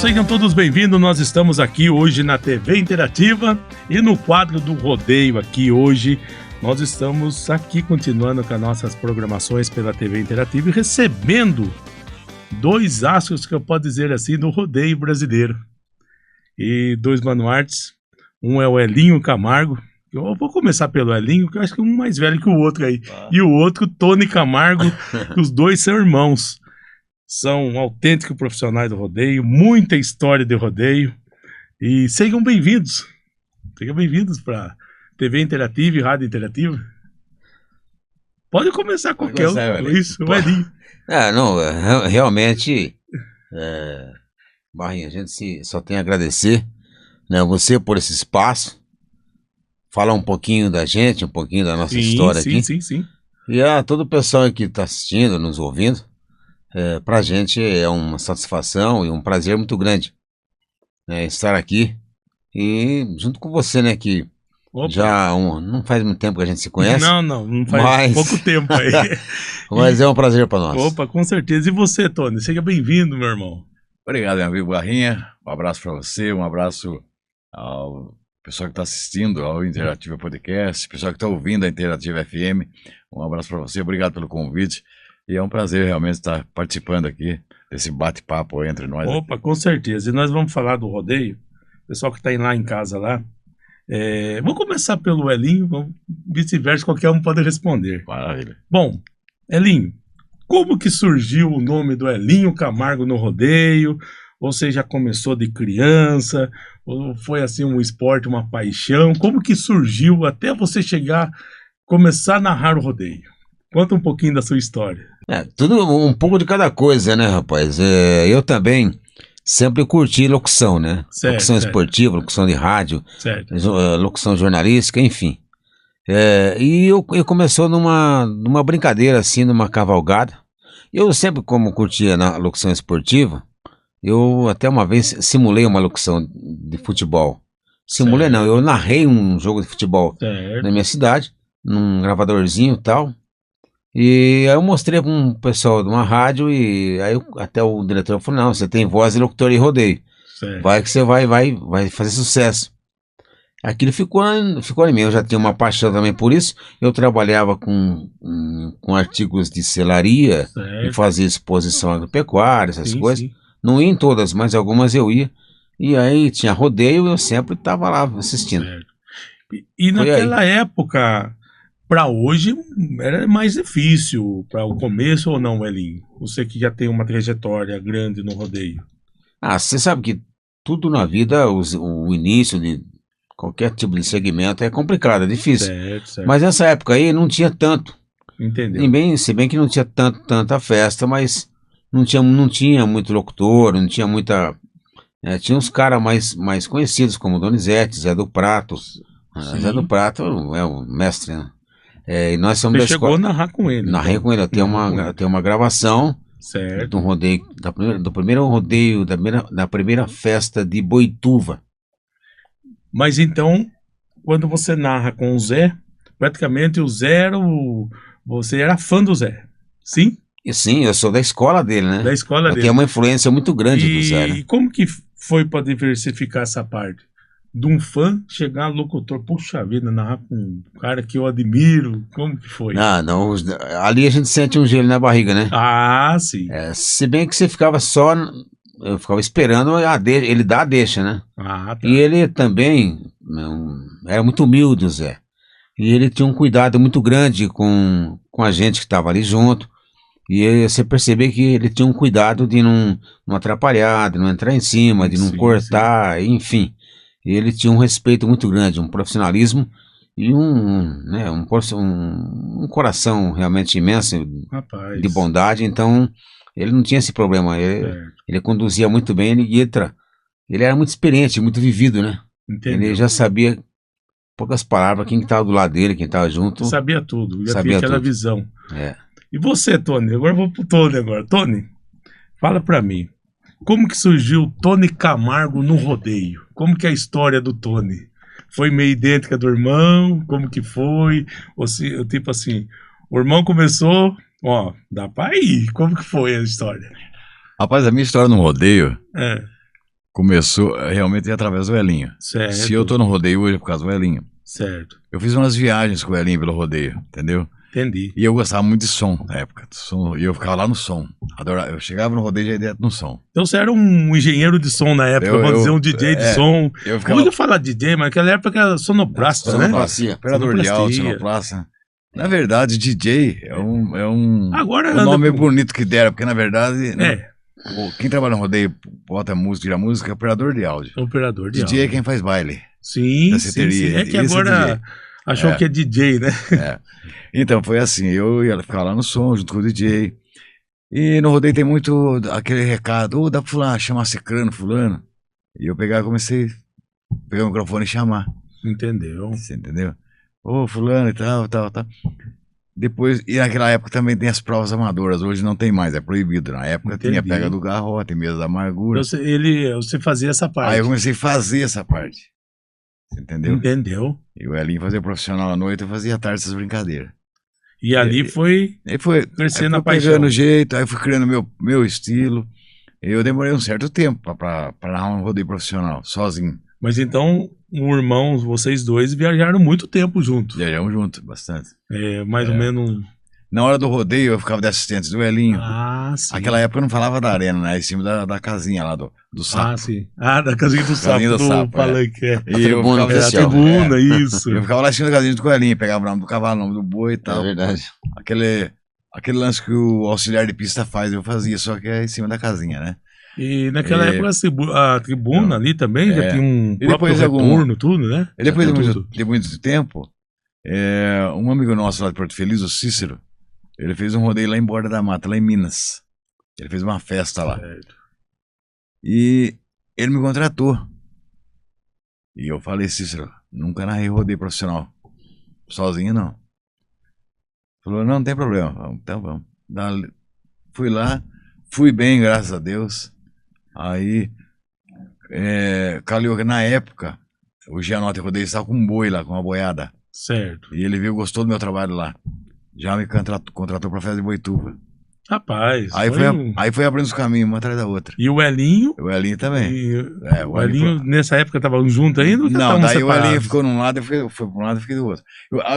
sejam todos bem-vindos. Nós estamos aqui hoje na TV Interativa e no quadro do rodeio aqui hoje. Nós estamos aqui continuando com as nossas programações pela TV Interativa e recebendo dois astros que eu posso dizer assim do rodeio brasileiro. E dois baluartes. Um é o Elinho Camargo. Eu vou começar pelo Elinho, que eu acho que é um mais velho que o outro aí. E o outro, Tony Camargo. Os dois são irmãos. São autênticos profissionais do rodeio, muita história de rodeio. E sejam bem-vindos. Sejam bem-vindos para TV Interativa e Rádio Interativa. Pode começar qualquer um. Isso, o Elinho. Realmente, Barrinha, a gente só tem a agradecer, né, você por esse espaço. Falar um pouquinho da gente, um pouquinho da nossa história aqui. Sim. E a todo o pessoal que está assistindo, nos ouvindo. Pra gente é uma satisfação e um prazer muito grande, né, estar aqui e junto com você, né, que não faz muito tempo que a gente se conhece. Não faz pouco tempo aí. Mas é um prazer para nós. Opa, com certeza. E você, Tony? Seja bem-vindo, meu irmão. Obrigado, meu amigo Barrinha. Um abraço para você, um abraço ao pessoal que está assistindo ao Interativa Podcast, pessoal que está ouvindo a Interativa FM. Um abraço para você, obrigado pelo convite. E é um prazer realmente estar participando aqui desse bate-papo entre nós. Opa, com certeza. E nós vamos falar do rodeio. O pessoal que está lá em casa lá. Vamos começar pelo Elinho, vice-versa, qualquer um pode responder. Maravilha. Bom, Elinho, como que surgiu o nome do Elinho Camargo no rodeio? Ou você já começou de criança? Ou foi assim um esporte, uma paixão? Como que surgiu até você começar a narrar o rodeio? Conta um pouquinho da sua história. Tudo um pouco de cada coisa, né, rapaz? Eu também sempre curti locução, né? Locução esportiva, locução de rádio, locução jornalística, enfim. E eu começou numa brincadeira, assim, numa cavalgada. Eu sempre, como curtia na locução esportiva, eu até uma vez simulei uma locução de futebol. Simulei não, eu narrei um jogo de futebol na minha cidade, num gravadorzinho e tal. E aí eu mostrei para um pessoal de uma rádio e aí até o diretor falou, não, você tem voz de locutor de rodeio. Vai que você vai fazer sucesso. Aquilo ficou em mim, eu já tinha uma paixão também por isso. Eu trabalhava com artigos de selaria e fazia exposição agropecuária, essas coisas. Sim. Não ia em todas, mas algumas eu ia. E aí tinha rodeio e eu sempre estava lá assistindo. E naquela época... Para hoje era mais difícil, para o começo ou não, Elinho? Você que já tem uma trajetória grande no rodeio. Você sabe que tudo na vida, o início de qualquer tipo de segmento é complicado, é difícil. Certo. Mas nessa época aí não tinha tanto. Entendeu? Se bem que não tinha tanta festa, mas não tinha muito locutor, não tinha muita... tinha uns caras mais conhecidos, como Donizete, Zé do Prato. Zé do Prato é o mestre, né? E nós somos Você chegou a narrar com ele. Narrei com ele, eu tenho uma gravação de um rodeio, do primeiro rodeio, da primeira festa de Boituva. Mas então, quando você narra com o Zé, praticamente o Zé você era fã do Zé, sim? Sim, eu sou da escola dele, né? Da escola dele. Tem uma influência muito grande do Zé. E como que foi para diversificar essa parte? De um fã chegar locutor, puxa vida, narrar com um cara que eu admiro, como que foi? Não, ali a gente sente um gelo na barriga, né? Sim. Se bem que você ficava eu ficava esperando ele dar a deixa, né? Tá. E ele também era muito humilde, o Zé. E ele tinha um cuidado muito grande com a gente que estava ali junto. E você percebeu que ele tinha um cuidado de não atrapalhar, de não entrar em cima, de não cortar, enfim. E ele tinha um respeito muito grande, um profissionalismo e um coração realmente imenso, de bondade. Então, ele não tinha esse problema. Ele conduzia muito bem e ele era muito experiente, muito vivido, né? Entendeu? Ele já sabia, poucas palavras, quem estava do lado dele, quem estava junto. Sabia tudo, já tinha aquela visão. E você, Tony? Agora eu vou pro Tony agora. Tony, fala pra mim. Como que surgiu o Tony Camargo no rodeio? Como que é a história do Tony? Foi meio idêntica do irmão? Como que foi? Ou se, tipo assim, o irmão começou, dá pra ir. Como que foi a história? Rapaz, a minha história no rodeio começou realmente através do Elinho. Certo. Se eu tô no rodeio hoje é por causa do Elinho. Certo. Eu fiz umas viagens com o Elinho pelo rodeio, entendeu? Entendi. E eu gostava muito de som na época. E eu ficava lá no som. Adorava. Eu chegava no rodeio já ia direto no som. Então você era um engenheiro de som na época, vamos dizer, um DJ de som. Eu ficava... Não ia falar DJ, mas naquela época era sonoplasta, né? Operador de áudio, sonoplasta. Na verdade, DJ é um Agora o nome bonito que deram, porque na verdade... Quem trabalha no rodeio, bota música, tira música, é operador de áudio. Operador de DJ áudio. É quem faz baile. Sim. É que agora achou que é DJ, né? Então, foi assim, eu ia ficar lá no som, junto com o DJ. E no rodeio tem muito aquele recado, dá pra falar, chamar cicrano, fulano. E eu comecei a pegar o microfone e chamar. Entendeu? Você entendeu? Fulano e tal. Depois, e naquela época também tem as provas amadoras, hoje não tem mais, é proibido. Na época tinha pega do garrote, mesa da amargura. Você fazia essa parte. Aí eu comecei a fazer essa parte. Você entendeu? Entendeu. E o Elinho fazia profissional à noite, eu fazia à tarde essas brincadeiras. E ali foi crescendo a paixão. Pegando jeito, aí fui criando meu estilo. Eu demorei um certo tempo para narrar um rodeio profissional, sozinho. Mas então, vocês dois viajaram muito tempo juntos. Viajamos juntos, bastante. Mais ou menos... Na hora do rodeio, eu ficava de assistente do Elinho. Sim. Naquela época eu não falava da arena, né? Em cima da casinha lá do sapo. Sim. Da casinha do sapo, palanque. E eu ficava na tribuna, isso. Eu ficava lá em cima da casinha do Elinho, pegava o nome do cavalo, o nome do boi e tal. É verdade. Aquele lance que o auxiliar de pista faz, eu fazia, só que é em cima da casinha, né? E naquela época a tribuna ali também já tinha um próprio retorno, tudo, né? E depois de muito tempo, um amigo nosso lá de Porto Feliz, o Cícero, ele fez um rodeio lá em Borda da Mata, lá em Minas. Ele fez uma festa lá. Certo. E ele me contratou. E eu falei, Cícero, nunca narrei rodeio profissional. Sozinho, não. Falou, não tem problema. Então vamos. Fui lá, fui bem, graças a Deus. Aí, calhou que na época, o Gianotti Rodeio estava com um boi lá, com uma boiada. Certo. E ele viu, gostou do meu trabalho lá. Já me contratou pra festa de Boituva. Rapaz. Aí foi abrindo os caminhos, uma atrás da outra. E o Elinho? O Elinho também. O Elinho, nessa época, estavam juntos ainda? Não, daí o Elinho ficou num lado, foi pra um lado e fiquei do outro.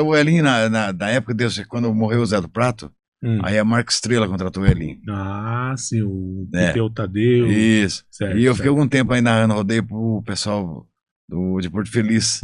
O Elinho, na época, quando morreu o Zé do Prato, aí a Marca Estrela contratou o Elinho. Sim, o Pepeu Tadeu. Isso. Certo, e eu fiquei algum tempo aí narrando rodeio pro pessoal de Porto Feliz.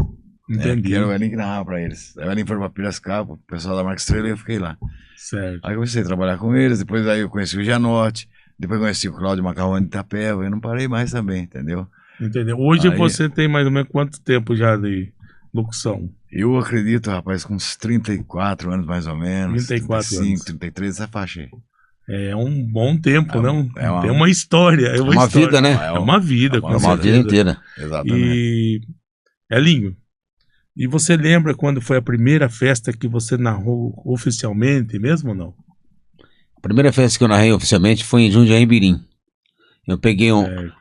Entendi. Que era o Elinho que narrava pra eles. Aí o Elinho foi pra Piracicaba, o pessoal da Marca Estrela, e eu fiquei lá. Certo. Aí comecei a trabalhar com eles, depois aí eu conheci o Gianotti, depois conheci o Cláudio Macarrone de Itapeva, eu não parei mais também, entendeu? Entendeu. Hoje você tem mais ou menos quanto tempo já de locução? Eu acredito, rapaz, com uns 34 anos mais ou menos. 34 35, anos. 33, essa faixa aí. É um bom tempo, não? Tem uma história. É uma vida, né? É uma vida, com certeza. Uma vida inteira. Exatamente. E, Elinho, e você lembra quando foi a primeira festa que você narrou oficialmente mesmo ou não? A primeira festa que eu narrei oficialmente foi em Jundiaí Mirim. Eu peguei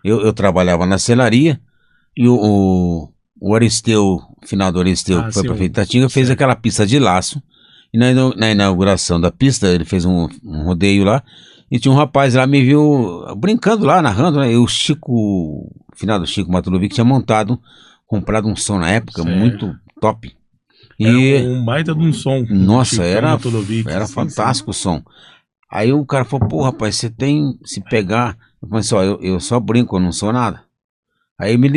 eu trabalhava na selaria e o Aristeu, finado Aristeu, que foi prefeito de Tatinga, fez aquela pista de laço. E na inauguração da pista, ele fez um rodeio lá. E tinha um rapaz lá, me viu brincando lá, narrando, né? E o finado Chico Matulovic, tinha comprado um som na época, muito top. Era um baita de um som. Nossa, era fantástico o som. Aí o cara falou, pô, rapaz, você tem, se pegar... Eu falei assim, eu só brinco, eu não sou nada. Aí me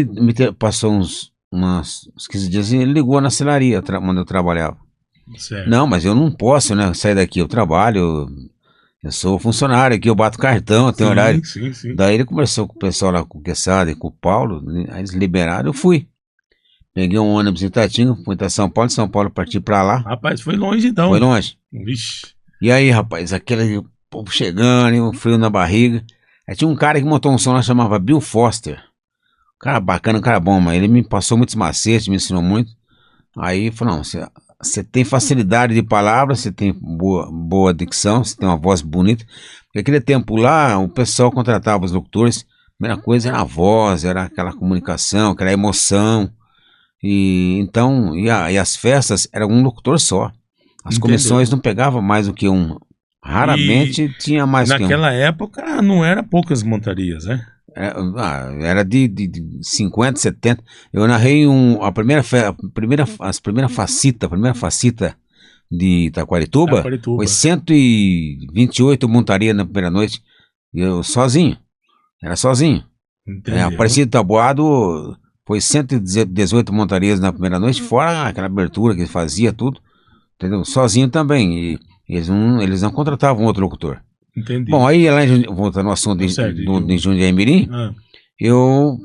passou uns 15 dias e ele ligou na celaria, onde eu trabalhava. Certo. Não, mas eu não posso, né, sair daqui, eu trabalho, eu sou funcionário aqui, eu bato cartão, eu tenho horário. Sim. Daí ele conversou com o pessoal lá, com o Quesada e com o Paulo, aí eles liberaram, eu fui. Peguei um ônibus em Tatinga, fui até São Paulo, parti pra lá. Rapaz, foi longe então. Foi longe. Vixe. E aí, rapaz, aquele povo chegando, e um frio na barriga. Aí tinha um cara que montou um som lá, chamava Bill Foster. Cara bacana, cara bom, mas ele me passou muitos macetes, me ensinou muito. Aí falou, não, você tem facilidade de palavras, você tem boa dicção, você tem uma voz bonita. Porque aquele tempo lá, o pessoal contratava os locutores, a primeira coisa era a voz, era aquela comunicação, aquela emoção. E então, e as festas era um locutor só. As comissões não pegavam mais do que um. Raramente tinha mais que um. Naquela época não era poucas montarias, né? Era de 50, 70. Eu narrei a primeira facita de Taquarituba foi 128 montarias na primeira noite. Eu sozinho. Era sozinho. Aparecido Taboado foi 118 montarias na primeira noite, fora aquela abertura que ele fazia, tudo. Entendeu? Sozinho também. E eles não contratavam outro locutor. Entendi. Bom, aí lá, voltando ao assunto de Jundiaí-Mirim, eu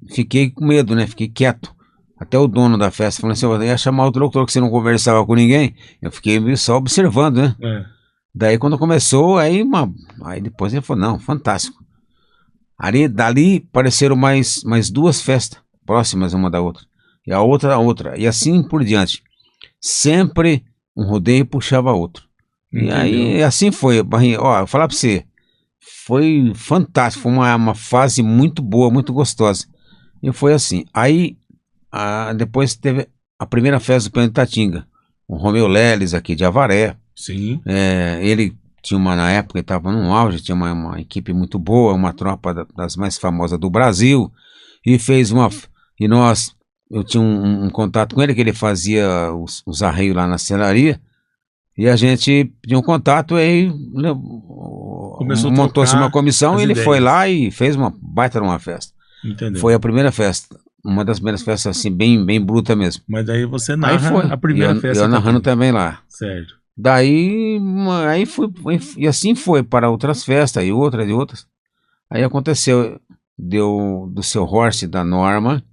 fiquei com medo, né? Fiquei quieto. Até o dono da festa falou assim: eu ia chamar outro locutor que você não conversava com ninguém. Eu fiquei só observando, né? Daí quando começou, aí depois ele falou: não, fantástico. Dali apareceram mais duas festas próximas uma da outra. E a outra. E assim por diante. Sempre um rodeio puxava outro. Entendeu? E aí assim foi, Barrinha. Ó, eu vou falar pra você, foi fantástico, foi uma fase muito boa, muito gostosa. E foi assim. Aí depois teve a primeira festa do Pêndulo Tatinga, o Romeu Leles aqui de Avaré. Sim. Ele tinha na época, ele estava num auge, tinha uma equipe muito boa, uma tropa das mais famosas do Brasil. E fez eu tinha um contato com ele, que ele fazia os arreios lá na celaria. E a gente tinha um contato, aí montou-se uma comissão e ele foi lá e fez uma baita numa festa. Entendeu? Foi a primeira festa, uma das primeiras festas assim, bem bruta mesmo. Mas daí você narra a primeira festa. Eu narrando também lá. Certo. Daí, e assim foi para outras festas e outras. Aí aconteceu, do seu Horst, da Norma,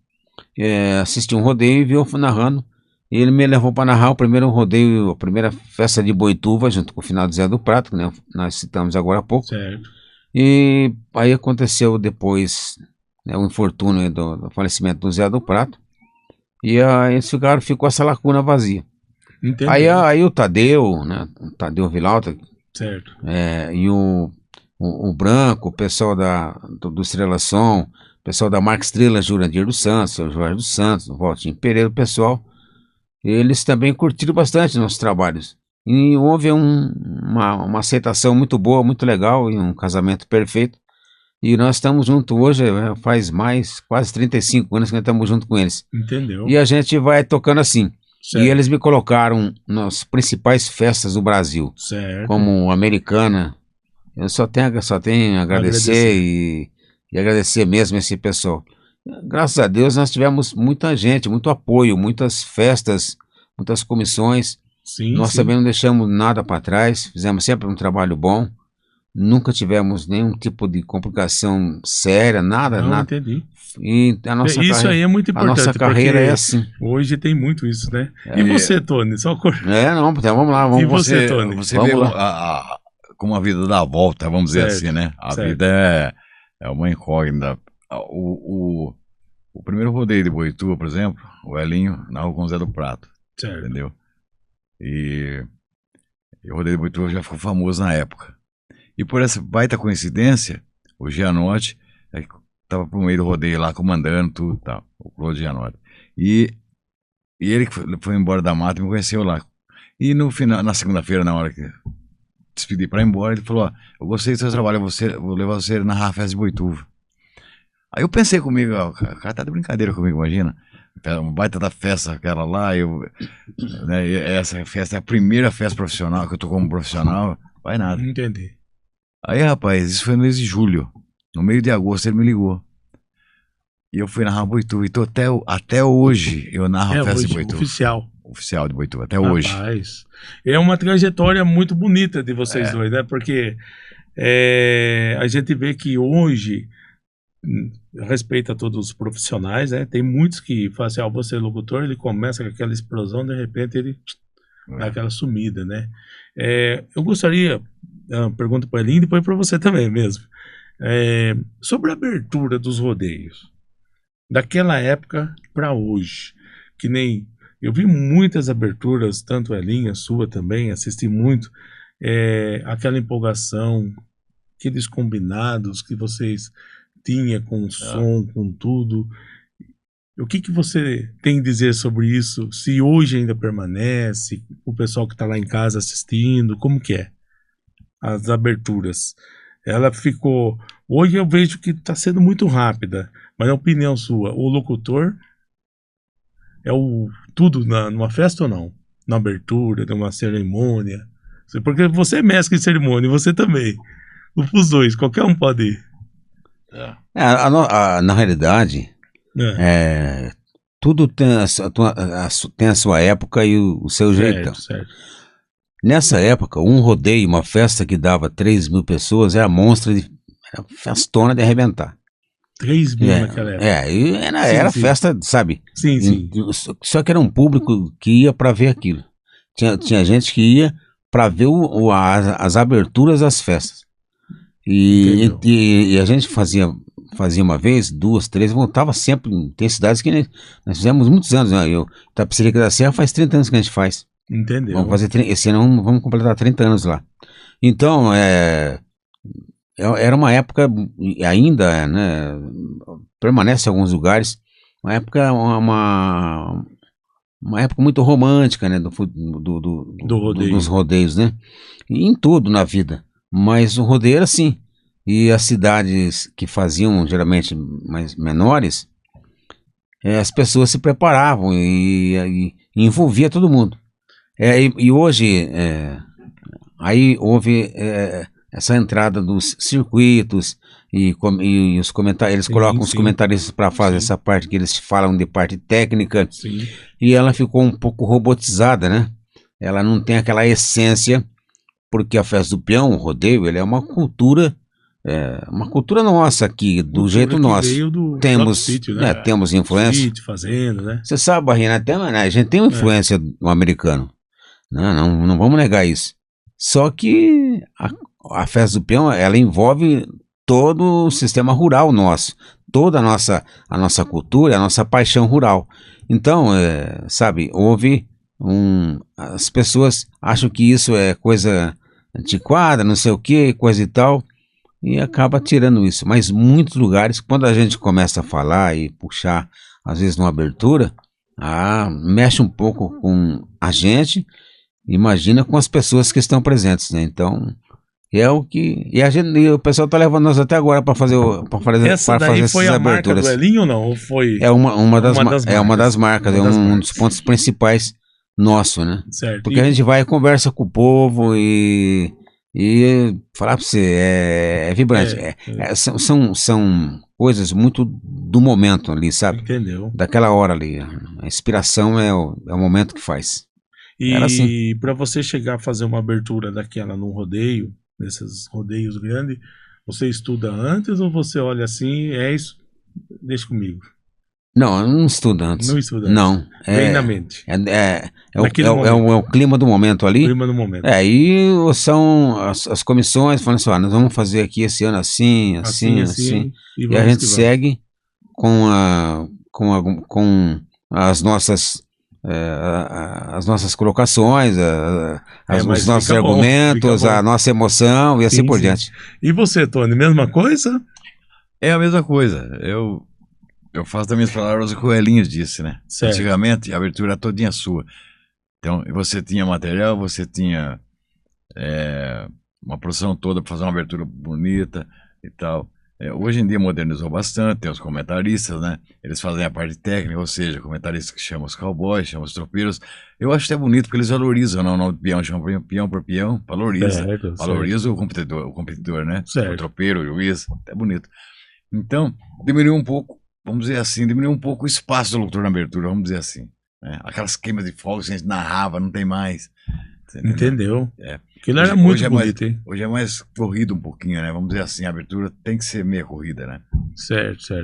assisti um rodeio e viu eu narrando. E ele me levou para narrar o primeiro rodeio, a primeira festa de Boituva, junto com o final de Zé do Prato, que nós citamos agora há pouco. Certo. E aí aconteceu depois, o infortúnio do falecimento do Zé do Prato. E aí ficou essa lacuna vazia. Entendi. Aí o Tadeu, né? O Tadeu Vilauta. Certo. E o Branco, o pessoal do Estrela Som, o pessoal da Marca Estrela, Jurandir dos Santos, o Jorge dos Santos, o Valtinho Pereira, o pessoal. Eles também curtiram bastante nossos trabalhos. E houve uma aceitação muito boa, muito legal, e um casamento perfeito. E nós estamos juntos hoje, faz quase 35 anos que nós estamos juntos com eles. Entendeu? E a gente vai tocando assim. Certo. E eles me colocaram nas principais festas do Brasil. Certo. Como Americana. Eu só tenho a agradecer e agradecer mesmo esse pessoal. Graças a Deus nós tivemos muita gente, muito apoio, muitas festas, muitas comissões. Nós também não deixamos nada para trás, fizemos sempre um trabalho bom, nunca tivemos nenhum tipo de complicação séria, nada. Entendi. E isso aí é muito importante. A nossa carreira é assim. Hoje tem muito isso, né? E você, Tony? Então vamos lá. E você, Tony? Você vê como a vida dá a volta, vamos dizer assim, né? A vida é uma incógnita. O primeiro rodeio de Boituva, por exemplo, o Elinho narrou com o Zé do Prato. Certo. Entendeu? E o rodeio de Boituva já ficou famoso na época. E por essa baita coincidência, o Gianotti estava pro meio do rodeio lá, comandando tudo e tal, o Claude Gianotti. E ele foi embora da mata e me conheceu lá. E no final, na segunda-feira, na hora que despedi para ir embora, ele falou: eu gostei do seu trabalho, vou levar você a narrar a festa de Boituva. Aí eu pensei comigo, o cara tá de brincadeira comigo, imagina. Uma baita da festa, aquela lá, essa festa é a primeira festa profissional que eu tô como profissional, vai nada. Entendi. Aí, rapaz, isso foi no mês de julho. No meio de agosto ele me ligou. E eu fui narrar Boituva. E até hoje eu narro a festa de Boituva. Oficial de Boituva, até hoje. É uma trajetória muito bonita de vocês dois, né? Porque a gente vê que hoje, respeito a todos os profissionais, né? Tem muitos que falam assim: você é locutor, ele começa com aquela explosão, de repente ele dá aquela sumida, né? Eu gostaria, pergunta para ele e depois para você também mesmo, sobre a abertura dos rodeios daquela época para hoje, que nem eu vi muitas aberturas, tanto a linha sua também, assisti muito, aquela empolgação, aqueles combinados que vocês tinham com o som, com tudo. O que você tem a dizer sobre isso? Se hoje ainda permanece, o pessoal que está lá em casa assistindo, como que é? As aberturas. ela ficou... Hoje eu vejo que está sendo muito rápida, mas na opinião sua, o locutor é o tudo numa festa ou não? Na abertura, numa cerimônia? Porque você é mestre em cerimônia, você também. Os dois, qualquer um pode ir. Na realidade, tudo tem a sua época e o seu jeitão. Certo. Nessa época, um rodeio, uma festa que dava 3.000 pessoas, era festona de arrebentar. 3.000 naquela época. E era festa, sabe? Sim. Só que era um público que ia para ver aquilo. Tinha gente que ia para ver as aberturas das festas. E a gente fazia uma vez, 2, 3, voltava sempre. Tem cidades que nós fizemos muitos anos, né? Itapecerica da Serra faz 30 anos que a gente faz. Entendeu? Vamos fazer esse ano, vamos completar 30 anos lá. Então, era uma época, ainda, né, permanece em alguns lugares, uma época muito romântica, né, dos rodeios, né, e em tudo na vida. Mas o rodeio era assim. E as cidades que faziam, geralmente, mais menores, as pessoas se preparavam e envolvia todo mundo. E hoje, aí houve essa entrada dos circuitos e os comentários, eles colocam os comentaristas para fazer essa parte que eles falam de parte técnica. Sim. E ela ficou um pouco robotizada, né? Ela não tem aquela essência, porque a festa do peão, o rodeio, ele é uma cultura nossa aqui, do jeito nosso. Temos, sítio, né? Temos influência. Sítio, fazenda, né? Você sabe, Barrinha, a gente tem uma influência do americano. Não vamos negar isso. Só que a festa do peão, ela envolve todo o sistema rural nosso, toda a nossa cultura, a nossa paixão rural. Então, sabe, houve as pessoas acham que isso é coisa antiquada, não sei o que, coisa e tal, e acaba tirando isso. Mas muitos lugares, quando a gente começa a falar e puxar, às vezes numa abertura, mexe um pouco com a gente. Imagina com as pessoas que estão presentes, né? Então, é o que... E o pessoal tá levando nós até agora para fazer Essa daí essas foi a aberturas. Marca do Elinho ou não? Ou foi... É uma das marcas, um dos pontos principais nosso, né? Certo. Porque a gente vai e conversa com o povo e falar para você, é vibrante. São coisas muito do momento ali, sabe? Entendeu? Daquela hora ali. A inspiração é o momento que faz. E assim. para você chegar a fazer uma abertura daquela num rodeio, nesses rodeios grandes, você estuda antes ou você olha assim, é isso, deixa comigo? Não, eu não estudo antes. Não estuda antes? Não. Vem na mente. É o clima do momento ali. O clima do momento. Aí são as comissões falando assim, nós vamos fazer aqui esse ano assim. E a gente segue com as nossas colocações, os nossos argumentos, a nossa emoção e assim por diante. E você, Tony, mesma coisa? É a mesma coisa. Eu faço das minhas palavras o que o Elinho disse, né? Certo. Antigamente a abertura era todinha sua. Então você tinha material, você tinha uma produção toda para fazer uma abertura bonita e tal. Hoje em dia modernizou bastante, tem os comentaristas, né? Eles fazem a parte técnica, ou seja, comentaristas que chamam os cowboys, chamam os tropeiros. Eu acho até bonito porque eles valorizam, não de peão, chamam peão por peão, valoriza. Valoriza o competidor, né? Certo. O tropeiro, o juiz, é bonito. Então, diminuiu um pouco, vamos dizer assim, diminuiu um pouco o espaço do locutor na abertura, vamos dizer assim. Né? Aquelas queimas de fogo que a gente narrava, não tem mais. Entendeu? Aquilo era muito bonito, hein? Hoje é mais corrido um pouquinho, né? Vamos dizer assim, a abertura tem que ser meia corrida, né? Certo.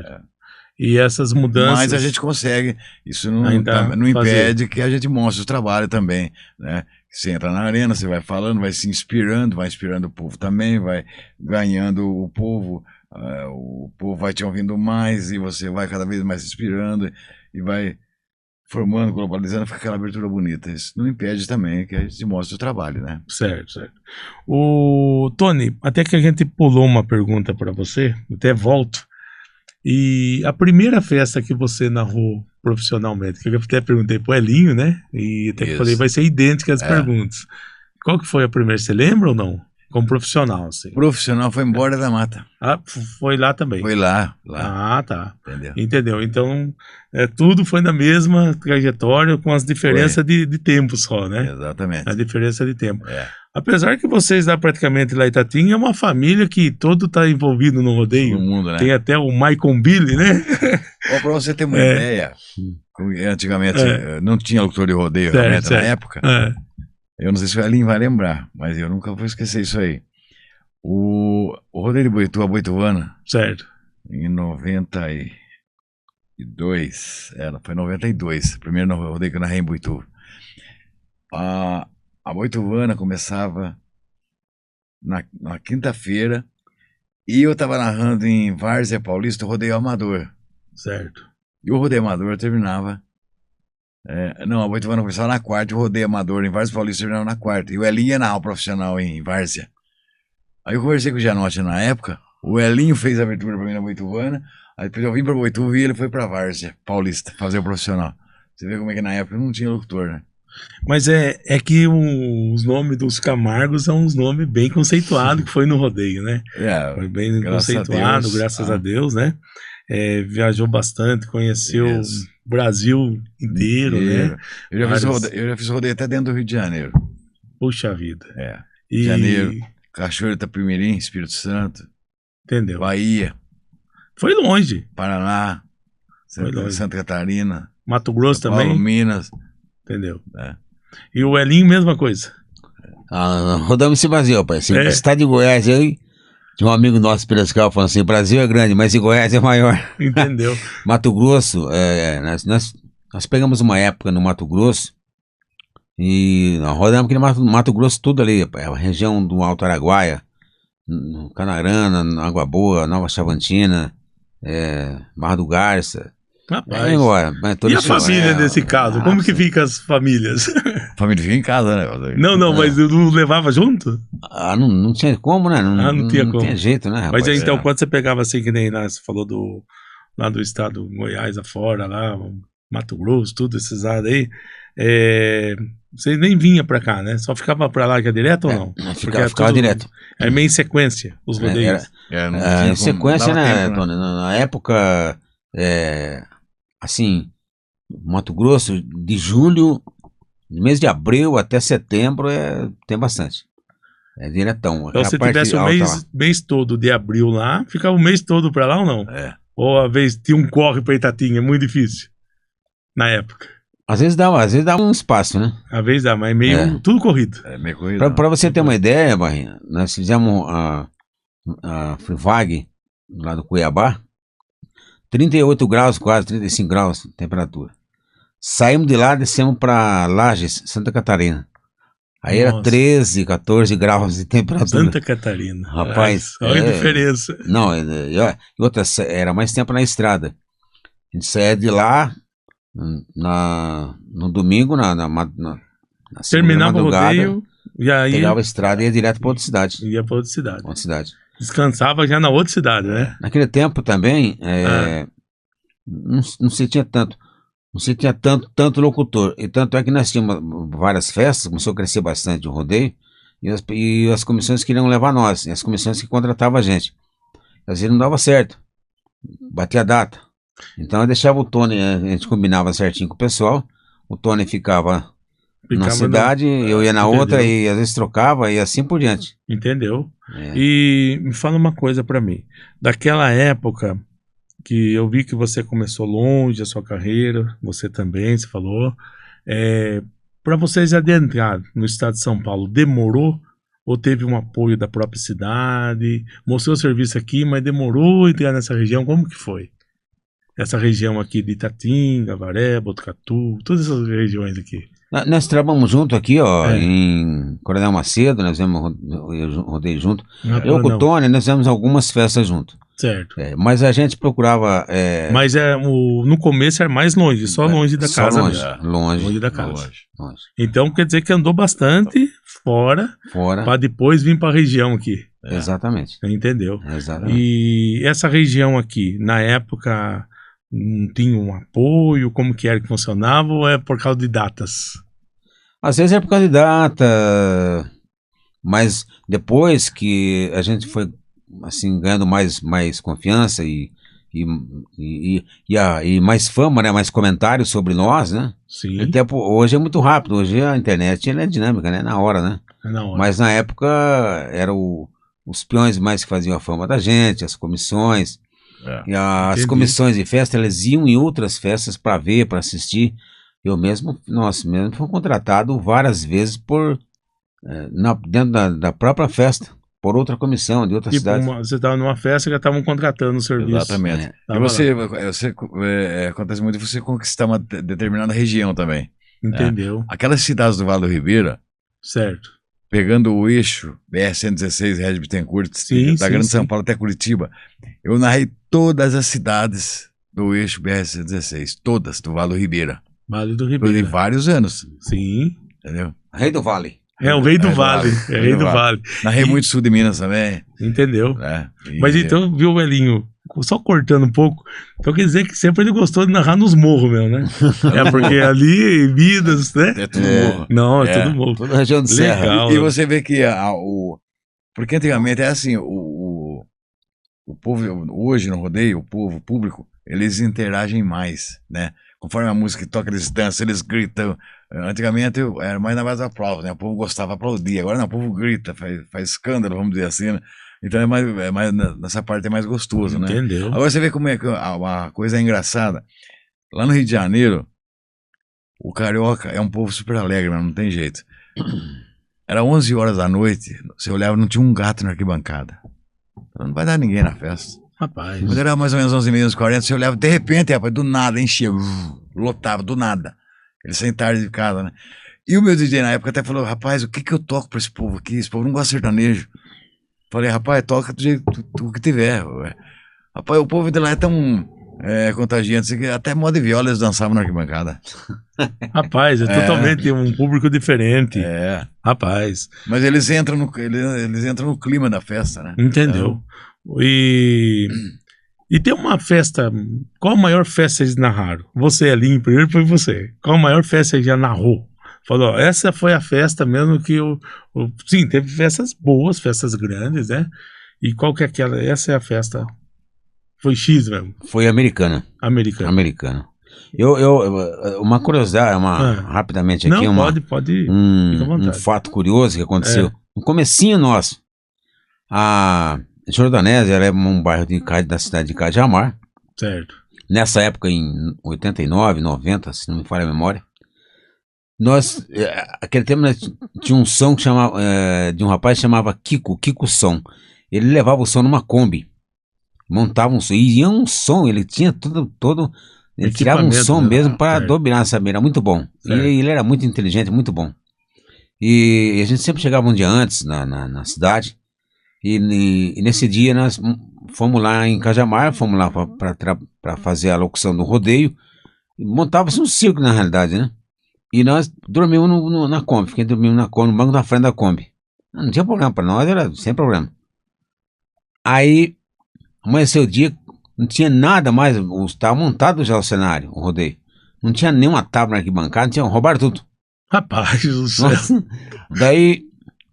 E essas mudanças... Mas a gente consegue, isso não impede que a gente mostre o trabalho também, né? Você entra na arena, você vai falando, vai se inspirando, vai inspirando o povo também, vai ganhando o povo vai te ouvindo mais e você vai cada vez mais se inspirando e vai formando, globalizando, fica aquela abertura bonita. Isso não impede também que a gente mostre o trabalho, né? Certo. O Tony, até que a gente pulou uma pergunta para você, até volto. E a primeira festa que você narrou profissionalmente, que eu até perguntei pro Elinho, né? E até que falei, vai ser idêntica as perguntas. Qual que foi a primeira? Você lembra ou não? Como profissional, sim. Profissional foi embora da mata. Ah, foi lá também. Foi lá. Ah, tá. Entendeu? Então, tudo foi na mesma trajetória, com as diferenças de tempo só, né? Exatamente. A diferença de tempo. Apesar que vocês lá praticamente lá em Itatinga é uma família que todo tá envolvido no rodeio. Todo mundo, né? Tem até o Maicon Billy, né? Para você ter uma ideia, antigamente não tinha locutor de rodeio realmente na época. Eu não sei se o Elinho vai lembrar, mas eu nunca vou esquecer isso aí. O rodeio de Boituva, a Boituvana, certo, em 92, foi 92, primeiro rodeio que eu narrei em Boituva. A Boituvana começava na quinta-feira e eu estava narrando em Várzea Paulista o rodeio amador. Certo. E o rodeio amador terminava... não, a Boituvana começava na quarta, o rodeio amador em Várzea Paulista terminava na quarta. E o Elinho ia narrar o profissional em Várzea. Aí eu conversei com o Gianotti na época, o Elinho fez a abertura pra mim na Boituvana, aí depois eu vim pra Boituva e ele foi pra Várzea Paulista fazer o profissional. Você vê como é que na época não tinha locutor, né? Mas é que os nomes dos Camargos são uns nomes bem conceituados que foi no rodeio, né? Foi bem conceituado, graças a Deus, né? Viajou bastante, conheceu o Brasil inteiro, né? Eu já fiz rodeio até dentro do Rio de Janeiro. Puxa vida. Janeiro, Cachoeira, Itapemirim, Espírito Santo. Entendeu? Bahia. Foi longe. Paraná. Santa Catarina. Mato Grosso São Paulo, também. Minas. Entendeu? E o Elinho, mesma coisa. Rodamos esse Brasil, pai. Estado de Goiás, tinha um amigo nosso, Piracicaba, falando assim, Brasil é grande, mas em Goiás é maior. Entendeu? Mato Grosso, nós pegamos uma época no Mato Grosso e nós rodamos aquele Mato Grosso tudo ali, pai. A região do Alto Araguaia, Canarana, Água Boa, Nova Chavantina, Barra do Garça. Rapaz. E a família nesse caso? Como que fica as famílias? A família fica em casa, né? Não, mas não levava junto? Não tinha como, né? Não tinha como. Não tinha jeito, né, rapaz? Mas então, quando você pegava assim, que nem lá, você falou lá do estado Goiás afora, lá, Mato Grosso, tudo esses lados aí, você nem vinha pra cá, né? Só ficava pra lá que é direto ou não? Ficava direto. É meio em sequência, os rodeios. Em sequência, né, Tony? Na época, assim, Mato Grosso, de julho, mês de abril até setembro, tem bastante. É diretão. Então, se tivesse o mês todo de abril lá, ficava o mês todo pra lá ou não? Ou às vezes tinha um corre pra Itatinga, é muito difícil. Na época. Às vezes dá um espaço, né? Às vezes dá, mas é meio tudo corrido. Meio corrido. Pra você ter uma ideia, Barrinha, nós fizemos a Frivag lá do Cuiabá, 38 graus, quase 35 graus de temperatura. Saímos de lá, descemos pra Lages, Santa Catarina. Aí era 13, 14 graus de temperatura. Santa Catarina. Rapaz. Olha a diferença. Não, e outra, era mais tempo na estrada. A gente saía de lá no domingo, na terminava o rodeio, pegava a estrada e ia direto pra outra cidade. Ia pra outra cidade. Descansava já na outra cidade, né? Naquele tempo também, não se tinha tanto. Não se tinha tanto locutor. E tanto é que nós tínhamos várias festas, começou a crescer bastante o rodeio, e as comissões queriam levar nós, e as comissões que contratavam a gente. Às vezes não dava certo, batia a data. Então eu deixava o Tony, a gente combinava certinho com o pessoal, o Tony ficava na cidade, eu ia na outra, e às vezes trocava, e assim por diante. Entendeu? E me fala uma coisa pra mim. Daquela época que eu vi que você começou longe a sua carreira, você também, você falou, para vocês adentrar no estado de São Paulo, demorou ou teve um apoio da própria cidade? Mostrou o serviço aqui, mas demorou entrar nessa região? Como que foi? Essa região aqui de Itatinga, Avaré, Botucatu, todas essas regiões aqui. Nós trabalhamos junto aqui, em Coronel Macedo, nós rodei junto. Eu com o Tony, nós fizemos algumas festas junto. Certo. Mas a gente procurava... Mas no começo era mais longe, só longe da casa. Longe da casa. Longe. Então quer dizer que andou bastante fora. Para depois vir para a região aqui. Exatamente. Entendeu? Exatamente. E essa região aqui, na época, não tinha um apoio? Como que era que funcionava? Ou é por causa de datas? Às vezes é por causa de data... Mas depois que a gente foi assim ganhando mais confiança e mais fama, né? Mais comentários sobre nós, né? Sim. Até hoje é muito rápido, hoje a internet ela é dinâmica, né? Na hora, né? Na hora. Mas na época eram os peões mais que faziam a fama da gente, as comissões. E as comissões de festa, elas iam em outras festas para ver, para assistir. Nós mesmo fomos contratados várias vezes dentro da própria festa, por outra comissão de outra cidade. Você estava numa festa que já estavam contratando o serviço. Exatamente. E você acontece muito de você conquistar uma determinada região também. Entendeu? Né? Aquelas cidades do Vale do Ribeira, certo, pegando o eixo BR-116, Regis Bittencourt, da Grande São Paulo até Curitiba, eu narrei todas as cidades do eixo BR-116, todas do Vale do Ribeira. Vale do Ribeira. Durante vários anos. Sim. Entendeu? Rei do Vale. É o rei do Vale. É rei do Vale. Narrei muito sul de Minas também. Entendeu? Mas então, viu, Elinho? Só cortando um pouco. Então quer dizer que sempre ele gostou de narrar nos morros mesmo, né? Porque ali em Minas, né? É tudo morro. Não, é tudo morro. Toda a região de Serra. Legal, e você vê que porque antigamente é assim, o povo, hoje no rodeio, o povo, o público, eles interagem mais, né? Conforme a música toca, eles dançam, eles gritam. Antigamente era mais na base da prova, né? O povo gostava de aplaudir. Agora não, o povo grita, faz escândalo, vamos dizer assim, né? Então nessa parte é mais gostoso, né? Entendeu? Agora você vê como é que a coisa é engraçada. Lá no Rio de Janeiro, o carioca é um povo super alegre, mas não tem jeito. Era 11 horas da noite, você olhava, não tinha um gato na arquibancada. Então não vai dar ninguém na festa. Rapaz. Quando era mais ou menos 11h30, 11h40, você olhava, de repente, rapaz, do nada, enchia, lotava, do nada. Eles saem tarde de casa, né? E o meu DJ na época até falou, rapaz, o que eu toco pra esse povo aqui? Esse povo não gosta de sertanejo. Falei, rapaz, toca do jeito que tiver. Ué. Rapaz, o povo de lá é tão contagiante, que até moda de viola eles dançavam na arquibancada. Rapaz, é totalmente um público diferente. Rapaz. Mas eles entram no clima da festa, né? Entendeu? E tem uma festa. Qual a maior festa eles narraram? Você ali em primeiro foi você. Qual a maior festa que já narrou? Falou, essa foi a festa mesmo que sim, teve festas boas, festas grandes, né? E qual que é aquela? Essa é a festa. Foi X mesmo? Foi americana. Americana. Uma curiosidade, rapidamente aqui. Não, pode. Um fato curioso que aconteceu. No comecinho nosso, a Jordanésia era um bairro da cidade de Cajamar. Certo. Nessa época, em 89, 90, se não me falha a memória, aquele tempo, tinha um som que chamava, de um rapaz que chamava Kiko Som. Ele levava o som numa Kombi, montava um som, e ia um som, ele tinha todo ele tirava um som mesmo para dominar, sabe? Era muito bom. E ele era muito inteligente, muito bom. E a gente sempre chegava um dia antes na cidade. E nesse dia nós fomos lá em Cajamar, fomos lá para fazer a locução do rodeio. Montava-se um circo na realidade, né? E nós dormimos na Kombi, fiquei dormindo no banco da frente da Kombi. Não tinha problema para nós, era sem problema. Aí, amanheceu o dia, não tinha nada mais, estava montado já o cenário, o rodeio. Não tinha nenhuma tábua na arquibancada, roubaram tudo. Rapaz do céu. Daí,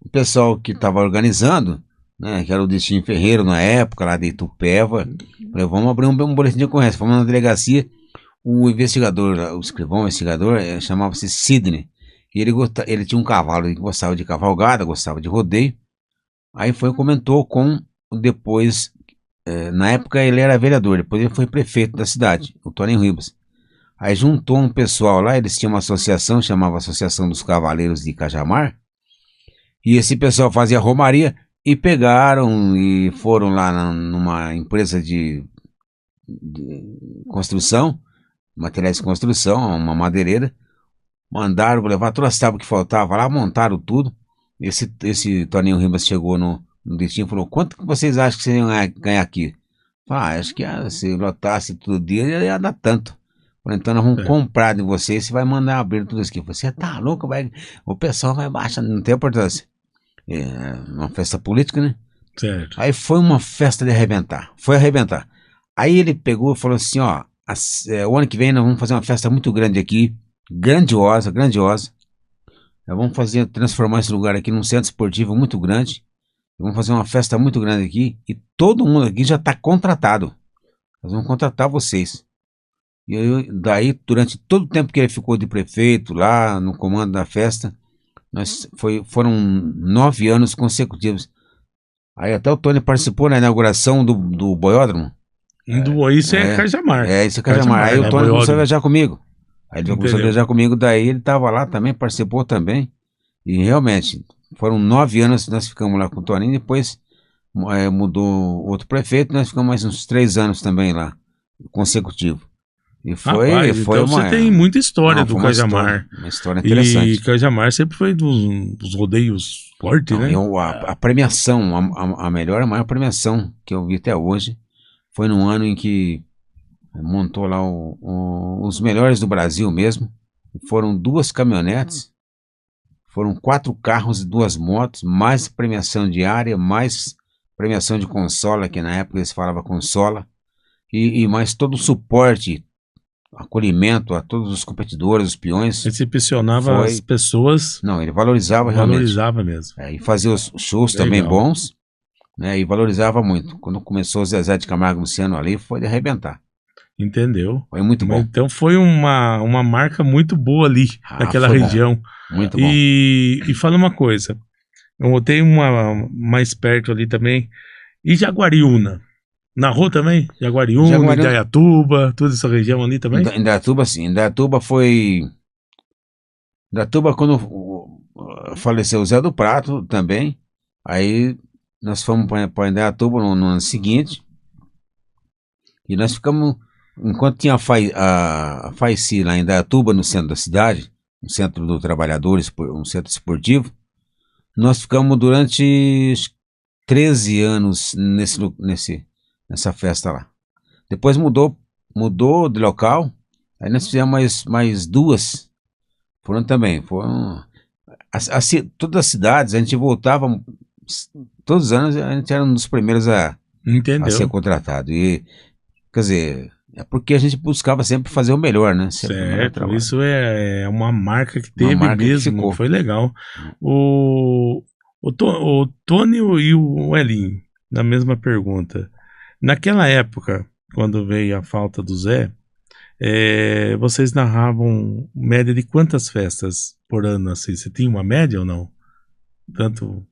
o pessoal que estava organizando, né, que era o Destino Ferreiro na época, lá de Itupeva, falou, vamos abrir um boletim de ocorrência. Fomos na delegacia, o investigador, o escrivão, chamava-se Sidney, e ele tinha um cavalo, ele gostava de cavalgada, gostava de rodeio. Aí comentou depois, na época ele era vereador, depois ele foi prefeito da cidade, o Toninho Ribas. Aí juntou um pessoal lá, eles tinham uma associação, chamava Associação dos Cavaleiros de Cajamar, e esse pessoal fazia romaria, e pegaram e foram lá numa empresa de construção, materiais de construção, uma madeireira, mandaram levar todas as tábuas que faltavam lá, montaram tudo. Esse Toninho Ribas chegou no destino e falou, quanto que vocês acham que vocês iam ganhar aqui? Falei, acho que se lotasse todo dia ia dar tanto. Falei, então nós vamos comprar de vocês, você vai mandar abrir tudo isso aqui. Você tá louco, o pessoal vai baixar, não tem importância. Uma festa política, né? Certo. Aí foi uma festa de arrebentar. Foi arrebentar. Aí ele pegou e falou assim, o ano que vem nós vamos fazer uma festa muito grande aqui, grandiosa. vamos transformar esse lugar aqui num centro esportivo muito grande. Vamos fazer uma festa muito grande aqui. E todo mundo aqui já está contratado. Nós vamos contratar vocês. E daí, durante todo o tempo que ele ficou de prefeito lá no comando da festa, foram 9 anos consecutivos. Aí até o Tony participou na inauguração do boiódromo. Isso é Cajamar. Isso é Cajamar. Aí o Tony começou a viajar comigo. Aí ele começou a viajar comigo, daí ele estava lá também, participou também. E realmente, foram 9 anos que nós ficamos lá com o Toninho, depois mudou outro prefeito, nós ficamos mais uns 3 anos também lá, consecutivo. E foi então você tem muita história do Cajamar. Uma história interessante. E Cajamar sempre foi dos rodeios fortes, né? A premiação, a maior premiação que eu vi até hoje, foi num ano em que montou lá os melhores do Brasil mesmo. Foram 2 caminhonetes, foram 4 carros e 2 motos, mais premiação diária, mais premiação de consola, que na época eles falavam consola, e mais todo o suporte, acolhimento a todos os competidores, os peões. Ele recepcionava as pessoas. Não, ele valorizava realmente. Valorizava mesmo. E fazia os shows também bons, né? E valorizava muito. Quando começou o Zezé de Camargo Luciano ali, foi de arrebentar. Entendeu? Foi muito bom. Então foi uma marca muito boa ali, naquela região. Bom. Muito bom. E fala uma coisa, eu tenho uma mais perto ali também, e Jaguariúna? Narrou também? Jaguariúna, Indaiatuba, toda essa região ali também? Indaiatuba, sim. Indaiatuba foi... Indaiatuba, quando faleceu o Zé do Prato também, aí nós fomos para Indaiatuba no ano seguinte, e nós ficamos... Enquanto tinha a FAICI lá em Indaiatuba, no centro da cidade, um centro do trabalhadores, um centro esportivo, nós ficamos durante 13 anos nessa festa lá. Depois mudou de local, aí nós fizemos mais 2, foram todas as cidades, a gente voltava, todos os anos a gente era um dos primeiros a ser contratado, e quer dizer, é porque a gente buscava sempre fazer o melhor, né? Certo, isso é uma marca que teve mesmo, foi legal. O Tony e o Elinho, na mesma pergunta. Naquela época, quando veio a falta do Zé, vocês narravam média de quantas festas por ano, assim? Você tinha uma média ou não? Tanto...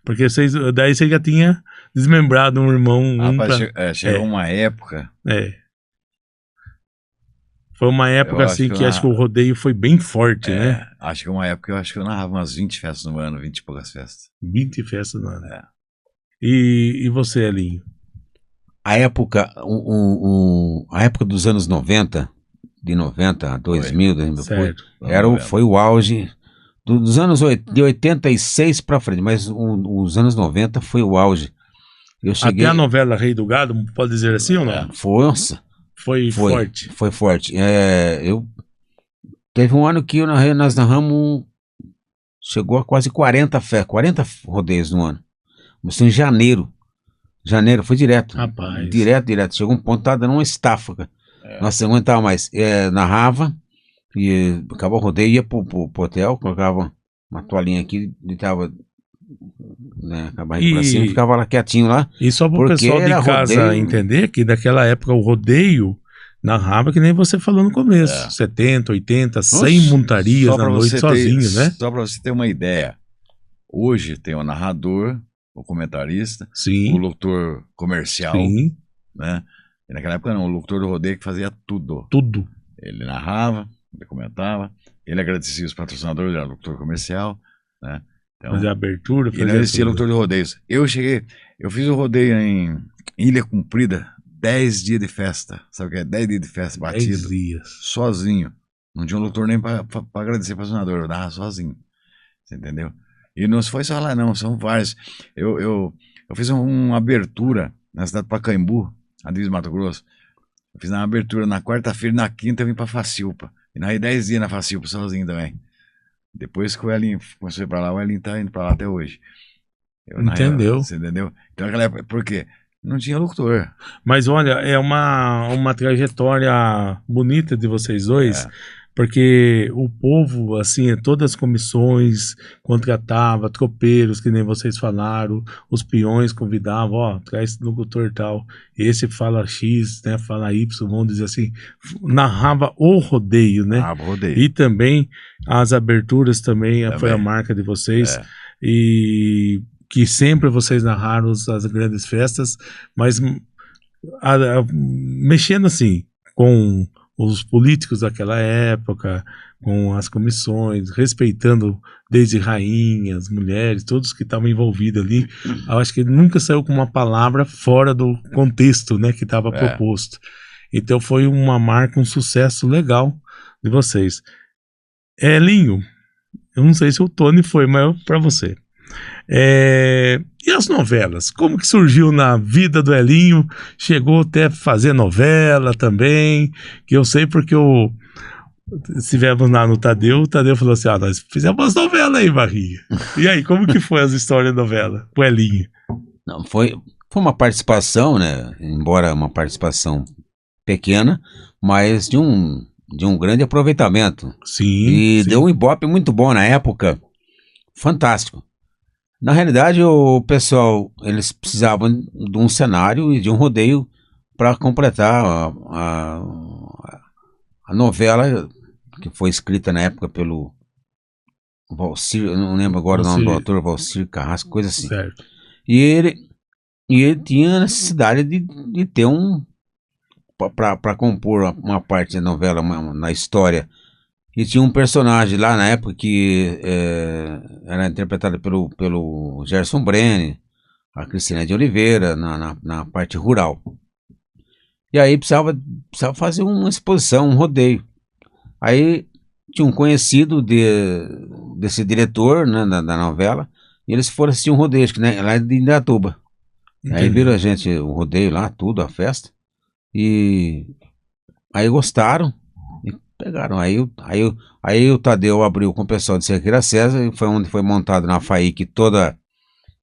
Porque daí você já tinha desmembrado um irmão. Chegou uma época... Foi uma época assim que acho que o rodeio foi bem forte, né? Acho que uma época eu narrava umas 20 festas no ano, 20 e poucas festas. 20 festas no ano. E você, Elinho? A época dos anos 90, de 90 a 2000, foi o auge dos anos de 86 para frente, mas os anos 90 foi o auge. Até a novela Rei do Gado, pode dizer assim ou não? Força. Foi forte. Foi forte. Teve um ano que nós narramos, chegou a quase 40 rodeios no ano. Começou em janeiro. Janeiro, foi direto. Rapaz. Direto. Chegou um ponto, tava dando uma estafa. Nossa, não aguentava mais. Narrava, e acabou o rodeio, ia pro hotel, colocava uma toalhinha aqui, deitava, né, com a barriga pra cima, ficava lá quietinho lá. E só pro pessoal de casa entender que naquela época o rodeio narrava que nem você falou no começo, 70, 80, 100 montarias na noite sozinho, né? Só pra você ter uma ideia, hoje tem o narrador, o comentarista, sim, o locutor comercial, sim, né? E naquela época não, o locutor do rodeio que fazia tudo. Ele narrava, ele comentava, ele agradecia os patrocinadores, ele era locutor comercial, né? Então, fazia abertura, fazia. E não existia locutor de rodeios. Eu fiz o rodeio em Ilha Comprida, 10 dias de festa. Sabe o que é? 10 dias de festa batido. 10 dias. Sozinho. Não tinha um locutor nem pra agradecer o patrocinador, eu dava sozinho. Você entendeu? E não foi só lá não, são vários. Eu fiz uma abertura na cidade de Pacaembu, a divisa de Mato Grosso. Eu fiz uma abertura na quarta-feira e na quinta eu vim pra Facilpa. E narrei 10 dias na Facilpa sozinho também. Depois que o Elinho começou a ir pra lá, o Elinho tá indo pra lá até hoje. Entendeu? Você entendeu? Então naquela época, por quê? Não tinha locutor. Mas olha, é uma trajetória bonita de vocês dois, porque o povo, assim, todas as comissões contratava, tropeiros, que nem vocês falaram, os peões convidavam, ó, traz esse locutor tal, esse fala X, né, fala Y, vamos dizer assim, narrava o rodeio, né? Ah, rodeio. E também as aberturas também foi a marca de vocês, e que sempre vocês narraram as grandes festas, mas mexendo assim com os políticos daquela época, com as comissões, respeitando desde rainhas, mulheres, todos que estavam envolvidos ali. Eu acho que ele nunca saiu com uma palavra fora do contexto, né, que estava proposto. Então foi uma marca, um sucesso legal de vocês. Elinho, eu não sei se o Tony foi, mas para você. E as novelas? Como que surgiu na vida do Elinho? Chegou até fazer novela também, que eu sei porque estivemos lá no Tadeu, o Tadeu falou assim, nós fizemos umas novelas aí, Barriga. E aí, como que foi as histórias da novela, o Elinho? Não, foi uma participação, né, embora uma participação pequena, mas de um grande aproveitamento. Sim. E deu um ibope muito bom na época, fantástico. Na realidade, o pessoal, eles precisavam de um cenário e de um rodeio para completar a novela que foi escrita na época pelo Valcir, eu não lembro agora o nome do autor, Valcir Carrasco, coisa assim. Certo. E ele tinha a necessidade de ter para compor uma parte da novela, na história. E tinha um personagem lá na época que era interpretado pelo Gerson Brenner, a Cristina de Oliveira, na parte rural. E aí precisava fazer uma exposição, um rodeio. Aí tinha um conhecido desse diretor, né, da novela, e eles foram assistir um rodeio, acho que, né, lá de Indaiatuba. Aí viram a gente, o rodeio lá, tudo, a festa. E aí gostaram. Pegaram, aí o Tadeu abriu com o pessoal de Cerqueira César, e foi onde foi montado na FAIC todo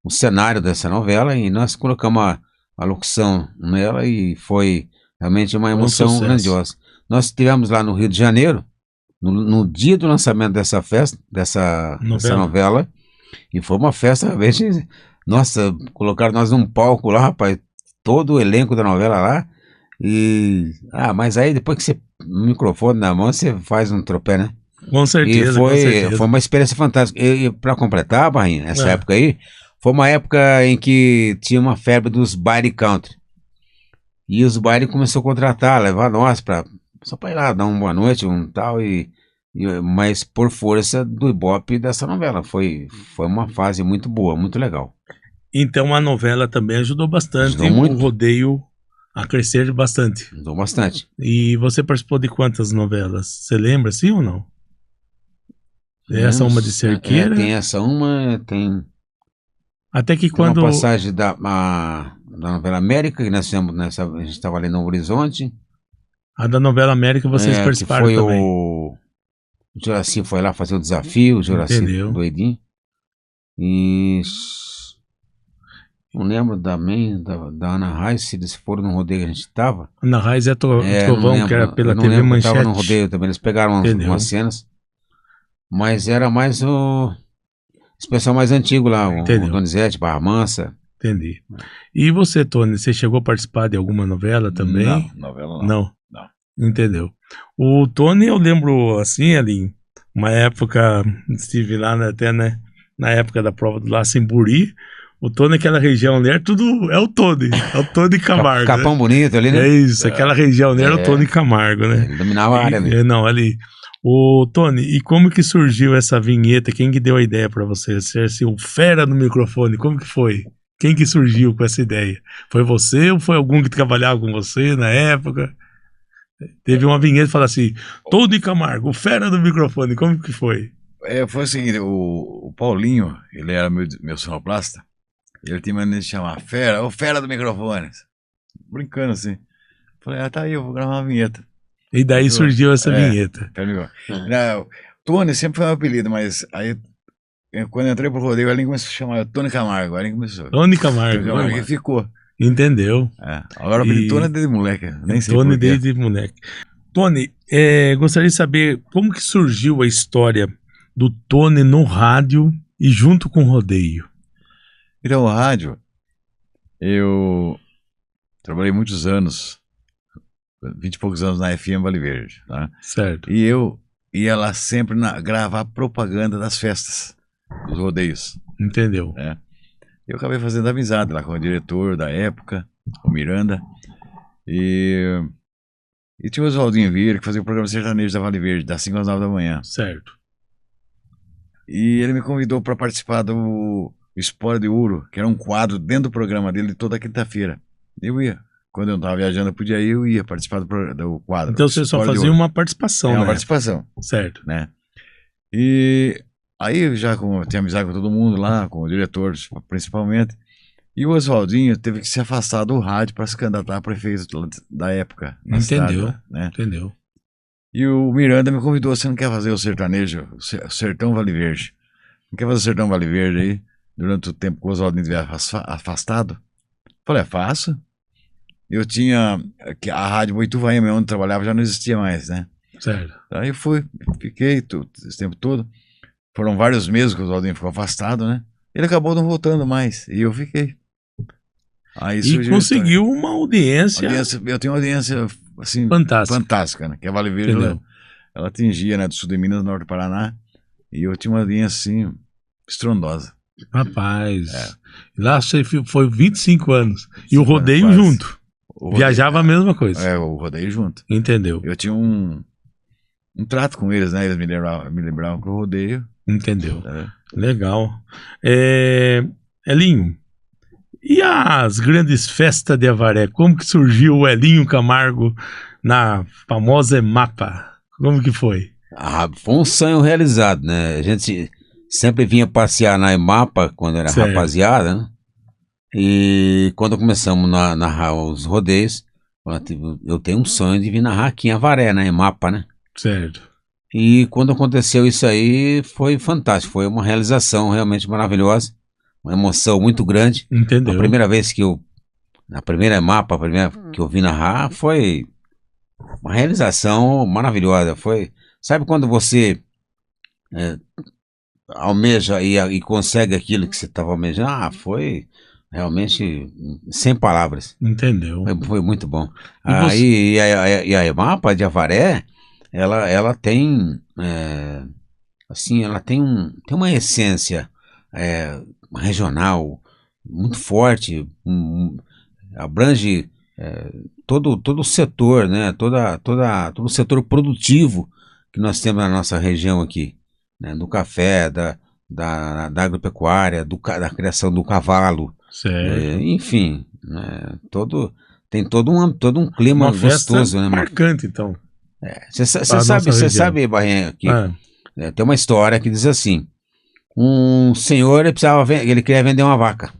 o cenário dessa novela, e nós colocamos a locução nela, e foi realmente uma emoção grandiosa. Nós estivemos lá no Rio de Janeiro, no dia do lançamento dessa festa, dessa novela, e foi uma festa, realmente, nossa, colocaram nós num palco lá, rapaz, todo o elenco da novela lá. Mas aí depois que você o microfone na mão, você faz um tropé, né? Com certeza. E foi uma experiência fantástica. E para completar, Barrinha, essa época aí, foi uma época em que tinha uma febre dos baile country. E os baile começou a contratar, levar nós só para ir lá, dar uma boa noite, um tal, mas por força do ibope dessa novela. Foi uma fase muito boa, muito legal. Então a novela também ajudou bastante o rodeio a crescer bastante. Ajudou bastante. E você participou de quantas novelas? Você lembra, sim ou não? Essa uma de Cerqueira? Tem essa uma, tem... Até que quando... uma passagem da novela América, que nós fizemos a gente estava ali no Horizonte. A da novela América vocês participaram que foi também. O Juraci foi lá fazer o desafio, o Juraci doidinho. E... não lembro da Ana Raiz, se eles foram no rodeio que a gente estava. Ana Raiz é Trovão, que era pela TV Manchete. Estava no rodeio também, eles pegaram umas cenas. Mas era mais esse pessoal mais antigo lá, o Donizete, Barra Mansa. Entendi. E você, Tony, você chegou a participar de alguma novela também? Não, novela não. Não. Entendeu. O Tony, eu lembro assim, ali, uma época, estive lá até, né, na época da prova do Lacemburi. O Tony, aquela região ali, é o Tony Camargo. Capão, né? Bonito ali, né? É isso, aquela região ali era o Tony Camargo, né? Ele dominava a área ali. Não, ali. Ô, Tony, e como que surgiu essa vinheta? Quem que deu a ideia pra você? Ser assim, o fera no microfone, como que foi? Quem que surgiu com essa ideia? Foi você ou foi algum que trabalhava com você na época? Teve uma vinheta que fala assim, Tony Camargo, o fera do microfone, como que foi? Foi o seguinte, o Paulinho, ele era meu sonoplasta. Ele tinha maneira de chamar o fera do microfone. Brincando assim. Falei, tá aí, eu vou gravar uma vinheta. E daí surgiu essa vinheta. Tony sempre foi meu apelido, mas aí quando eu entrei pro rodeio, ele começou a chamar Tony Camargo. Aí começou. Tony Camargo. E ficou. Entendeu? Agora o apelido Tony é desde moleque, nem sei Tony desde moleque. Tony, gostaria de saber como que surgiu a história do Tony no rádio e junto com o rodeio. Então, o rádio, eu trabalhei muitos anos, 20 e poucos anos na FM Vale Verde, tá? Certo. E eu ia lá sempre gravar propaganda das festas, dos rodeios. Entendeu? Eu acabei fazendo amizade lá com o diretor da época, o Miranda, e tinha o Oswaldinho Vieira, que fazia o programa sertanejo da Vale Verde, das 5 às 9 da manhã. Certo. E ele me convidou para participar do Espora de Ouro, que era um quadro dentro do programa dele toda quinta-feira. Eu ia. Quando eu não estava viajando, eu podia ir, eu ia participar do quadro. Então você só fazia uma participação, né? Uma participação. Certo. Né? E aí eu já tinha amizade com todo mundo lá, com o diretor principalmente. E o Oswaldinho teve que se afastar do rádio para se candidatar a prefeito da época. Entendeu, cidade, né? Entendeu. E o Miranda me convidou, você não quer fazer o sertanejo, o Sertão Vale Verde? Não quer fazer o Sertão Vale Verde aí, durante o tempo que o Oswaldinho estiver afastado? Falei, faço. Eu tinha, a Rádio Boituva M, onde eu trabalhava, já não existia mais, né? Certo. Aí eu fiquei esse tempo todo. Foram vários meses que o Oswaldinho ficou afastado, né? Ele acabou não voltando mais, e eu fiquei. Aí e conseguiu uma audiência... Eu tenho uma audiência, assim, fantástica, né? Que a Vale Verde, ela atingia, né, do sul de Minas, norte do Paraná, e eu tinha uma audiência, assim, estrondosa. Rapaz, lá você foi 25 anos, e o rodeio junto. Viajava a mesma coisa. O rodeio junto. Entendeu? Eu tinha um trato com eles, né? Eles me lembravam que o rodeio... Entendeu? Legal. Elinho, e as grandes festas de Avaré? Como que surgiu o Elinho Camargo na famosa EMAPA? Como que foi? Foi um sonho realizado, né? A gente sempre vinha passear na EMAPA quando era rapaziada, né? E quando começamos a narrar os rodeios, eu tenho um sonho de vir narrar aqui em Avaré, na EMAPA, né? Certo. E quando aconteceu isso aí, foi fantástico, foi uma realização realmente maravilhosa, uma emoção muito grande. Entendeu? A primeira vez que na primeira EMAPA, a primeira que eu vi narrar, foi uma realização maravilhosa. Sabe quando você almeja e consegue aquilo que você estava almejando? Foi realmente sem palavras. Entendeu? Foi muito bom. E a EMAPA de Avaré, ela tem assim, ela tem uma essência regional muito forte, abrange todo o setor, né? todo o setor produtivo que nós temos na nossa região aqui, né? Do café, da agropecuária, da criação do cavalo, enfim, né? Tem todo um clima gostoso, né? Marcante, então. Você sabe, Barrinha, que tem uma história que diz assim: um senhor ele queria vender uma vaca,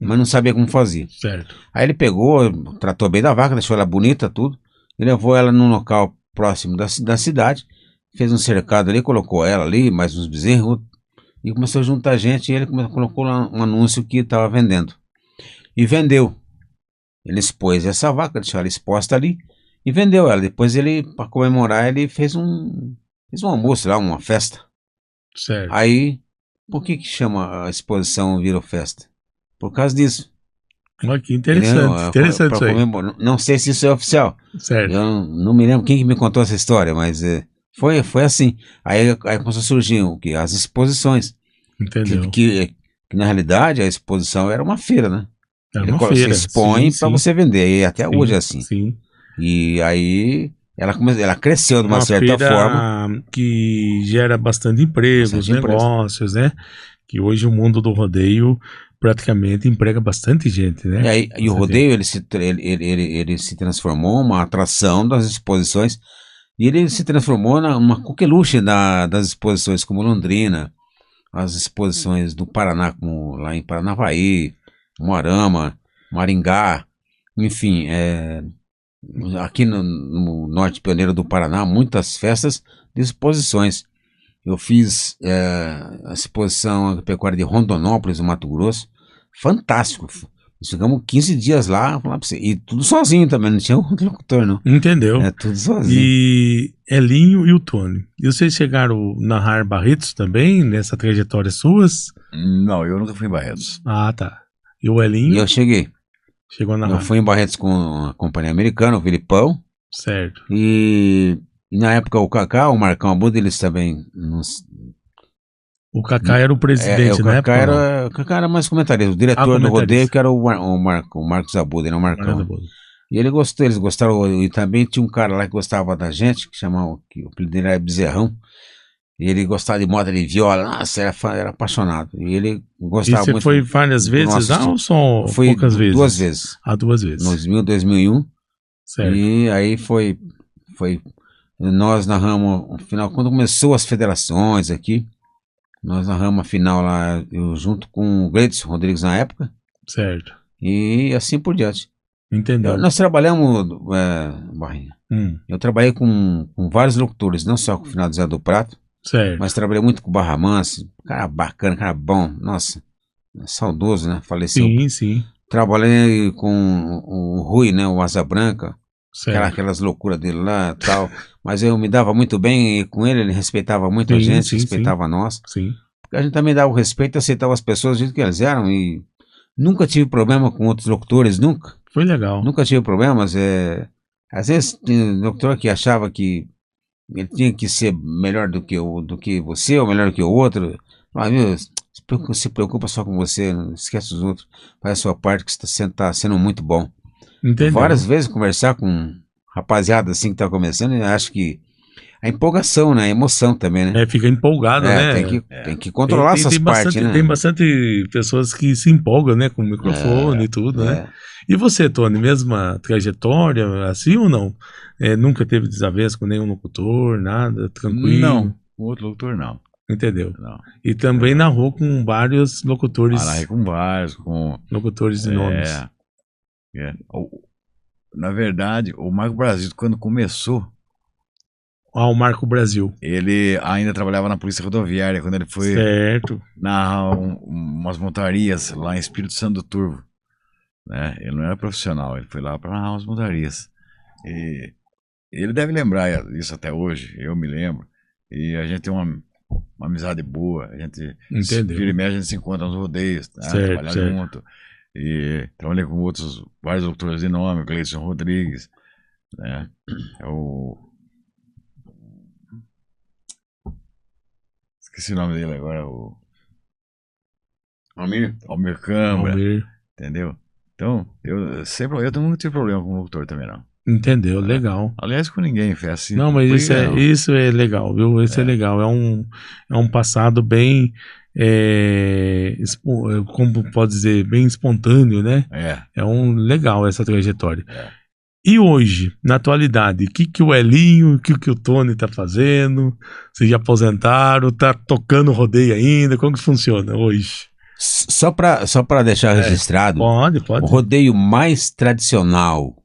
mas não sabia como fazia. Certo. Aí ele pegou, tratou bem da vaca, deixou ela bonita, tudo, e levou ela num local próximo da cidade, fez um cercado ali, colocou ela ali, mais uns bezerros, e começou a juntar gente, e ele colocou lá um anúncio que estava vendendo. E vendeu. Ele expôs essa vaca, deixou ela exposta ali, e vendeu ela. Depois ele, para comemorar, ele fez um almoço lá, uma festa. Certo. Aí, por que chama a exposição Virou Festa? Por causa disso. Olha que interessante, interessante isso aí. Não sei se isso é oficial. Certo. Eu não me lembro quem que me contou essa história, mas foi assim. Aí começou a surgir as exposições. Entendeu? Que na realidade a exposição era uma feira, né? Era uma feira. Você expõe para você vender, e até hoje é assim. Sim. E aí ela cresceu de uma certa forma. Que gera bastante empregos, negócios, né? Que hoje o mundo do rodeio praticamente emprega bastante gente, né? E o rodeio ele se transformou uma atração das exposições, e ele se transformou numa coqueluche das exposições, como Londrina, as exposições do Paraná, como lá em Paranavaí, Moarama, Maringá, enfim, aqui no Norte Pioneiro do Paraná, muitas festas de exposições. Eu fiz a exposição agropecuária de Rondonópolis, no Mato Grosso, fantástico. Nós ficamos 15 dias lá, falar pra você. E tudo sozinho também, não tinha outro locutor, não. Entendeu? É tudo sozinho. E Elinho e o Tony. E vocês chegaram a narrar Barretos também, nessa trajetória suas? Não, eu nunca fui em Barretos. Ah, tá. E o Elinho? E eu cheguei. Chegou a narrar. Eu fui em Barretos com a companhia americana, o Filipão. Certo. E na época o Cacá, o Marcão Abuda, eles também... O Cacá era o presidente, né? O Cacá era mais comentarista. O diretor do rodeio, que era o Marcos Abuda, não o Marcão. E eles gostaram. E também tinha um cara lá que gostava da gente, que chamava, que o apelido dele era Bezerrão. E ele gostava de moda de viola. Nossa, era apaixonado. E ele gostava muito. E você foi várias vezes lá ou só poucas vezes? 2 vezes. Ah, 2 vezes. 2000, 2001. Certo. E aí foi. Nós narramos o final. Quando começou as federações aqui, nós narramos a final lá, eu junto com o Gleidson Rodrigues na época. Certo. E assim por diante. Entendeu? Nós trabalhamos, Barrinha. Eu trabalhei com vários locutores, não só com o final do Zé do Prato. Certo. Mas trabalhei muito com o Barra Manso, cara bacana, cara bom. Nossa, saudoso, né? Faleceu. Sim. Trabalhei com o Rui, né? O Asa Branca. Aquelas loucuras dele lá e tal. Mas eu me dava muito bem com ele respeitava muito a gente, respeitava nós. Sim. Porque a gente também dava o respeito e aceitava as pessoas do jeito que elas eram. E nunca tive problema com outros locutores, nunca. Foi legal. Nunca tive problemas. Às vezes tinha locutor que achava que ele tinha que ser melhor do que você, ou melhor do que o outro. Mas, viu, se preocupa só com você, não esquece os outros. Faz a sua parte, que você está sendo muito bom. Entendeu? Várias vezes conversar com rapaziada assim que tá começando, eu acho que a empolgação, né? A emoção também, né? Fica empolgado, né? Tem que controlar essas partes, né? Tem bastante pessoas que se empolgam, né? Com o microfone e tudo, né? E você, Tony, mesma trajetória, assim ou não? Nunca teve desavença com nenhum locutor, nada? Tranquilo? Não, com outro locutor não. Entendeu? Não. E também narrou com vários locutores. Narrei com vários, com locutores de nomes. Na verdade, o Marco Brasil, quando começou... O Marco Brasil. Ele ainda trabalhava na Polícia Rodoviária, quando ele foi narrar umas montarias lá em Espírito Santo do Turvo. Né? Ele não era profissional, ele foi lá para narrar umas montarias. E ele deve lembrar isso até hoje, eu me lembro. E a gente tem uma amizade boa, a gente vira e mexe, a gente se encontra nos rodeios, né? Trabalha junto. E trabalhei com vários locutores de nome, o Gleidson Rodrigues, né? Esqueci o nome dele agora, o Almir Câmara, entendeu? Então, eu nunca tive problema com o locutor também, não. Entendeu, legal. Aliás, com ninguém, foi assim. Não, mas isso é legal, viu? Isso é legal, é um passado bem... como pode dizer, bem espontâneo, né? Legal essa trajetória. E hoje, na atualidade, o que o Elinho, o que o Tony tá fazendo? Vocês já aposentaram? Tá tocando rodeio ainda? Como que funciona hoje? Só para deixar registrado, pode. O rodeio mais tradicional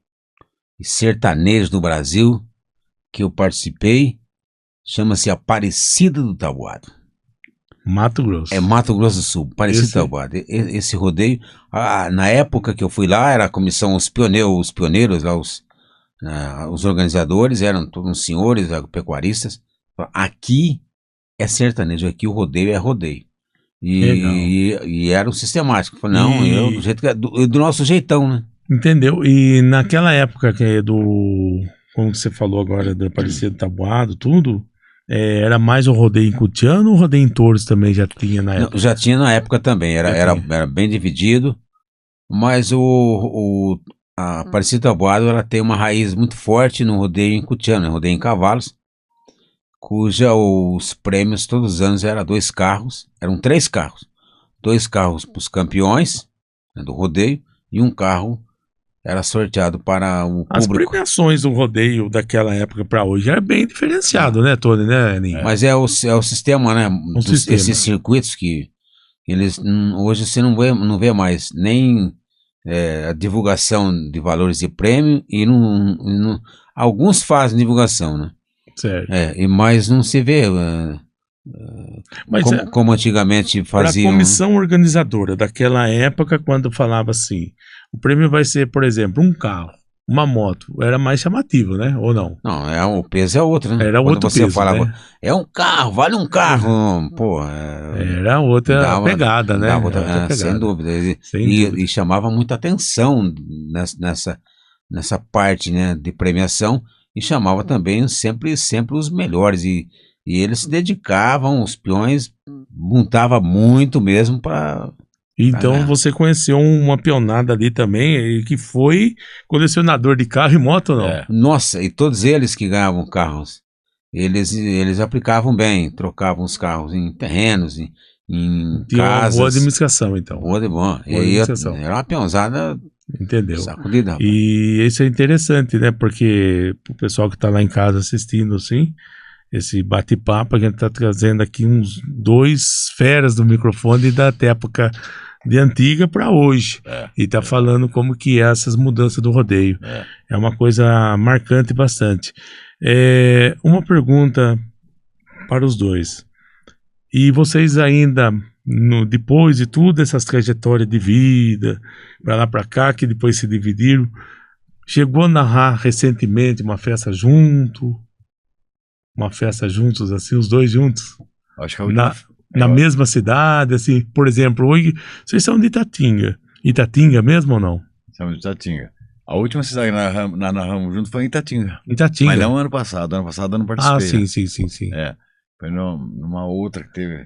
e sertanejo do Brasil que eu participei chama-se Aparecida do Tabuado. Mato Grosso. É Mato Grosso do Sul, Aparecida do Tabuado. Esse rodeio, na época que eu fui lá, era a comissão, os pioneiros lá, os organizadores, eram todos uns senhores agropecuaristas. Aqui é sertanejo, aqui o rodeio é rodeio. E era um sistemático. Falei, não, do nosso jeitão, né? Entendeu? E naquela época que é como você falou agora, do Aparecida do Tabuado, tudo... era mais o rodeio em Cutiano ou o rodeio em Touros também já tinha na época? Não, já tinha na época também, era bem dividido, mas a Aparecida do Tabuado, ela tem uma raiz muito forte no rodeio em Cutiano, no rodeio em cavalos, cuja os prêmios todos os anos eram 2 carros, eram 3 carros, 2 carros para os campeões, né, do rodeio, e 1 carro era sorteado para o público. As premiações do rodeio daquela época para hoje era bem diferenciado, né, Tony, né, Aninho? Mas é o sistema, né? Esses circuitos que eles hoje você não vê mais nem a divulgação de valores de prêmio e alguns fazem divulgação, né? Certo. Mas não se vê Mas como antigamente faziam. Para a comissão organizadora daquela época, quando falava assim, o prêmio vai ser, por exemplo, um carro, uma moto, era mais chamativo, né? Ou não? Não, o peso é outro, né? Era quando outro você peso, falava, né? É um carro, vale um carro. Pô, era outra pegada, né? Outra pegada. Sem dúvida. E chamava muita atenção nessa parte, né, de premiação, e chamava também sempre os melhores. E eles se dedicavam, os peões montavam muito mesmo para. Então você conheceu uma peonada ali também, que foi colecionador de carro e moto, não? Nossa, e todos eles que ganhavam carros, eles aplicavam bem, trocavam os carros em terrenos, em tinha casas. Uma boa administração, então. Boa administração. Era uma peãozada. Entendeu? Sacudida, rapaz. E isso é interessante, né? Porque o pessoal que está lá em casa assistindo, assim, esse bate-papo, a gente está trazendo aqui uns 2 feras do microfone da época de antiga para hoje. E tá falando como que é essas mudanças do rodeio. É uma coisa marcante bastante. Uma pergunta para os dois. E vocês ainda, depois de tudo, essas trajetórias de vida, para lá para cá, que depois se dividiram, chegou a narrar recentemente uma festa juntos, assim, os dois juntos? Acho que na mesma cidade, assim, por exemplo, hoje vocês são de Itatinga. Itatinga mesmo ou não? Somos de Itatinga. A última cidade que nós narramos junto foi em Itatinga. Itatinga. Mas não ano passado. Ano passado eu não participei. Sim. Foi numa outra que teve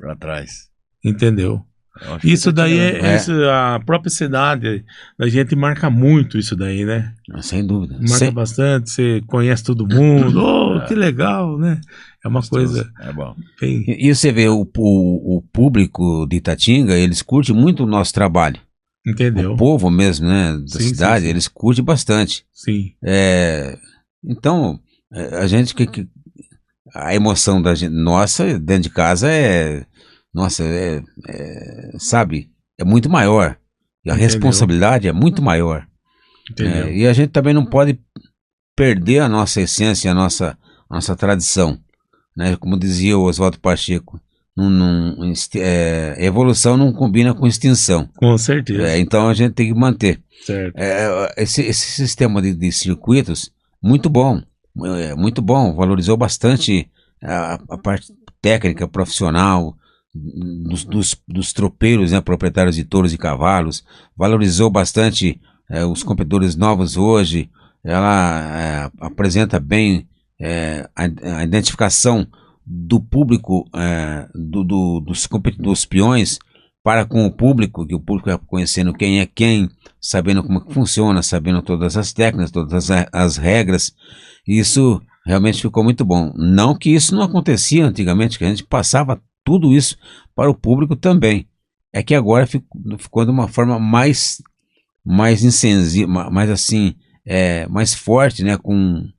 lá atrás. Entendeu? Isso daí a própria cidade da gente marca muito isso daí, né? Sem dúvida. Marca bastante, você conhece todo mundo, que legal, né? É uma coisa... É bom. Bem... E você vê, o público de Itatinga, eles curtem muito o nosso trabalho. Entendeu? O povo mesmo, né, da cidade, sim. Eles curtem bastante. Sim. Então, a gente... A emoção nossa dentro de casa sabe, é muito maior. E a responsabilidade é muito maior. E a gente também não pode perder a nossa essência, a nossa tradição. Né? Como dizia o Oswaldo Pacheco, evolução não combina com extinção. Com certeza. Então a gente tem que manter. Certo. Esse sistema de circuitos, muito bom. Muito bom, valorizou bastante a parte técnica, profissional dos tropeiros, né, proprietários de touros e cavalos, valorizou bastante os competidores novos hoje. Ela apresenta bem a identificação do público, dos peões para com o público, que o público é conhecendo quem é quem, sabendo como que funciona, sabendo todas as técnicas, todas as regras. Isso realmente ficou muito bom. Não que isso não acontecia antigamente, que a gente passava tudo isso para o público também. É que agora ficou de uma forma mais incisiva, mais assim, mais forte, né, com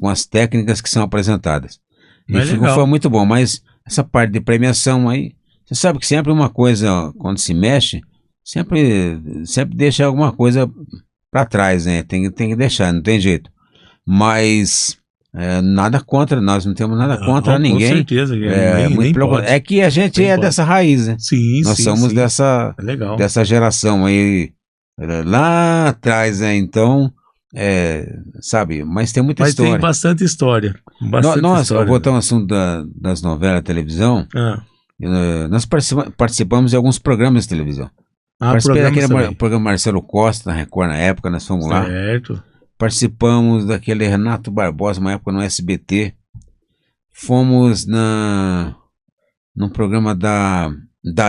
as técnicas que são apresentadas. E foi muito bom, mas essa parte de premiação aí, você sabe que sempre uma coisa, quando se mexe, sempre deixa alguma coisa para trás, né? Tem que deixar, não tem jeito. Mas nada contra, nós não temos nada contra ninguém. Com certeza, é que a gente dessa raiz, né? Sim, nós somos dessa geração aí, lá atrás, né? Então, sabe, mas tem muita história. Mas tem bastante história. Eu vou botar um assunto das novelas, televisão. Nós participamos de alguns programas de televisão. Participei daquele programa Marcelo Costa, na Record, na época, nós fomos lá. Certo. Participamos daquele Renato Barbosa, uma época no SBT. Fomos num programa da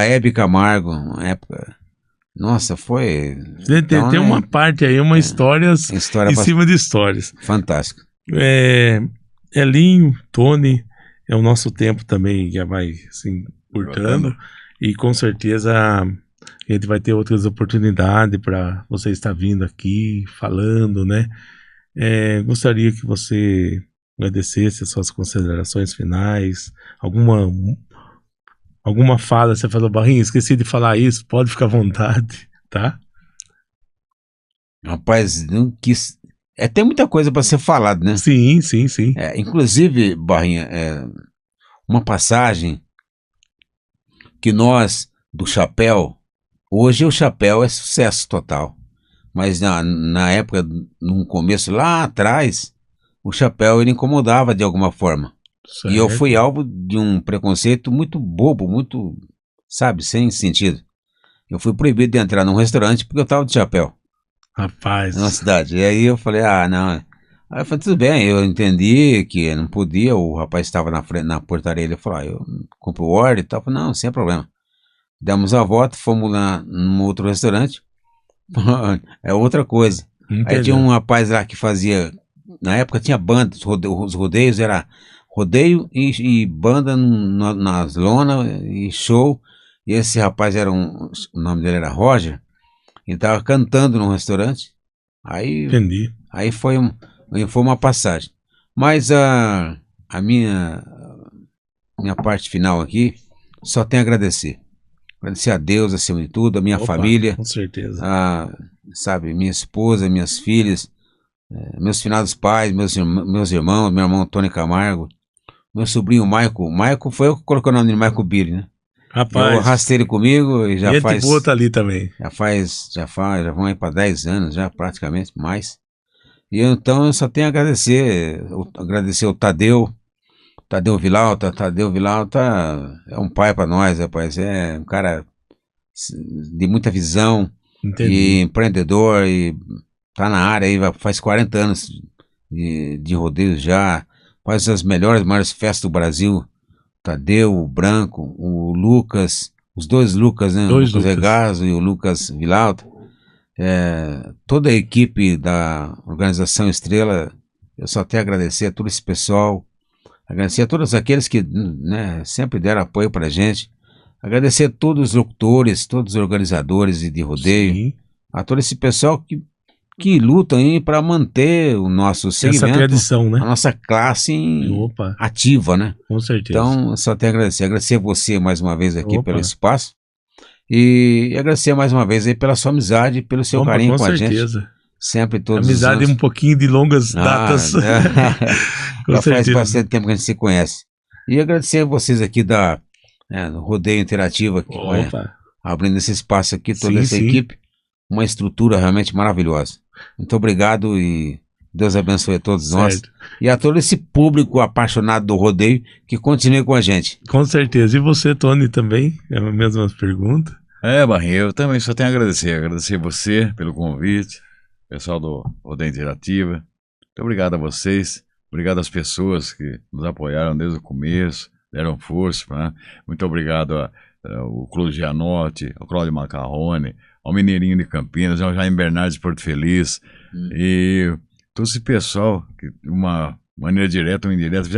Hebe Camargo, uma época. Nossa, foi... Tem uma parte aí, uma história em cima de histórias. Fantástico. Elinho, Tony, é o nosso tempo também, já vai assim, curtando. E com certeza a gente vai ter outras oportunidades para você estar vindo aqui, falando, né? Gostaria que você agradecesse as suas considerações finais, alguma fala, você falou, Barrinho, esqueci de falar isso, pode ficar à vontade, tá? Rapaz, não quis... tem muita coisa para ser falado, né? Sim. Inclusive, Barrinha, uma passagem que nós, do Chapéu, hoje o Chapéu é sucesso total. Mas na época, no começo, lá atrás, o Chapéu ele incomodava de alguma forma. Certo. E eu fui alvo de um preconceito muito bobo, muito, sabe, sem sentido. Eu fui proibido de entrar num restaurante porque eu tava de chapéu. Rapaz. Na cidade. E aí eu falei, não. Aí eu falei, tudo bem, eu entendi que não podia, o rapaz estava na frente, na portaria, ele falou, eu compro o ordem e tal. Eu falei, não, sem problema. Demos a volta, fomos lá num outro restaurante. É outra coisa. Entendeu. Aí tinha um rapaz lá que fazia, na época tinha banda, os rodeios era rodeio e banda nas lonas e show. E esse rapaz o nome dele era Roger, ele tava cantando num restaurante. Aí, entendi. Aí foi uma passagem. Mas a minha parte final aqui, só tenho a agradecer. Agradecer a Deus acima de tudo, a minha família. Com certeza. Sabe, minha esposa, minhas filhas, meus finados pais, meus irmãos, meu irmão Tony Camargo, meu sobrinho Maico. Maico foi eu que coloquei o nome de Maico Billy, né? Rapaz, eu arrastei ele comigo e já gente faz... boa tá ali também. Já vão aí para 10 anos, já praticamente, mais. E então eu só tenho a agradecer o Tadeu Vilauta. Tadeu Vilauta é um pai para nós, rapaz. É um cara de muita visão. Entendi. E empreendedor, e tá na área aí, faz 40 anos de rodeio já, faz as maiores festas do Brasil. Tadeu, o Branco, o Lucas, os dois Lucas, né? O Lucas Regazo e o Lucas Vilauta. Toda a equipe da Organização Estrela, eu só tenho a agradecer a todo esse pessoal, agradecer a todos aqueles que, né, sempre deram apoio pra gente, agradecer a todos os locutores, todos os organizadores de rodeio. Sim. A todo esse pessoal que lutam aí para manter o nosso segmento, essa tradição, né? A nossa classe ativa, né? Com certeza. Então, só tenho a agradecer. Agradecer você mais uma vez aqui pelo espaço e agradecer mais uma vez aí pela sua amizade, pelo seu carinho com a gente. Com certeza. Sempre todos amizade os anos. Um pouquinho de longas datas. Já faz bastante tempo que a gente se conhece. E agradecer a vocês aqui do Rodeio Interativo, aqui, abrindo esse espaço aqui, toda essa equipe. Uma estrutura realmente maravilhosa. Muito obrigado e Deus abençoe a todos nós. E a todo esse público apaixonado do rodeio que continue com a gente. Com certeza. E você, Tony, também? É a mesma pergunta? Barrinha, eu também só tenho a agradecer. Agradecer você pelo convite, pessoal do Rodeio Interativa. Muito obrigado a vocês. Obrigado às pessoas que nos apoiaram desde o começo, deram força. Né? Muito obrigado ao Cláudio Gianotti, ao Cláudio Macarrone, ao Mineirinho de Campinas, ao Jaime Bernardes de Porto Feliz, e todo esse pessoal que, de uma maneira direta ou indireta,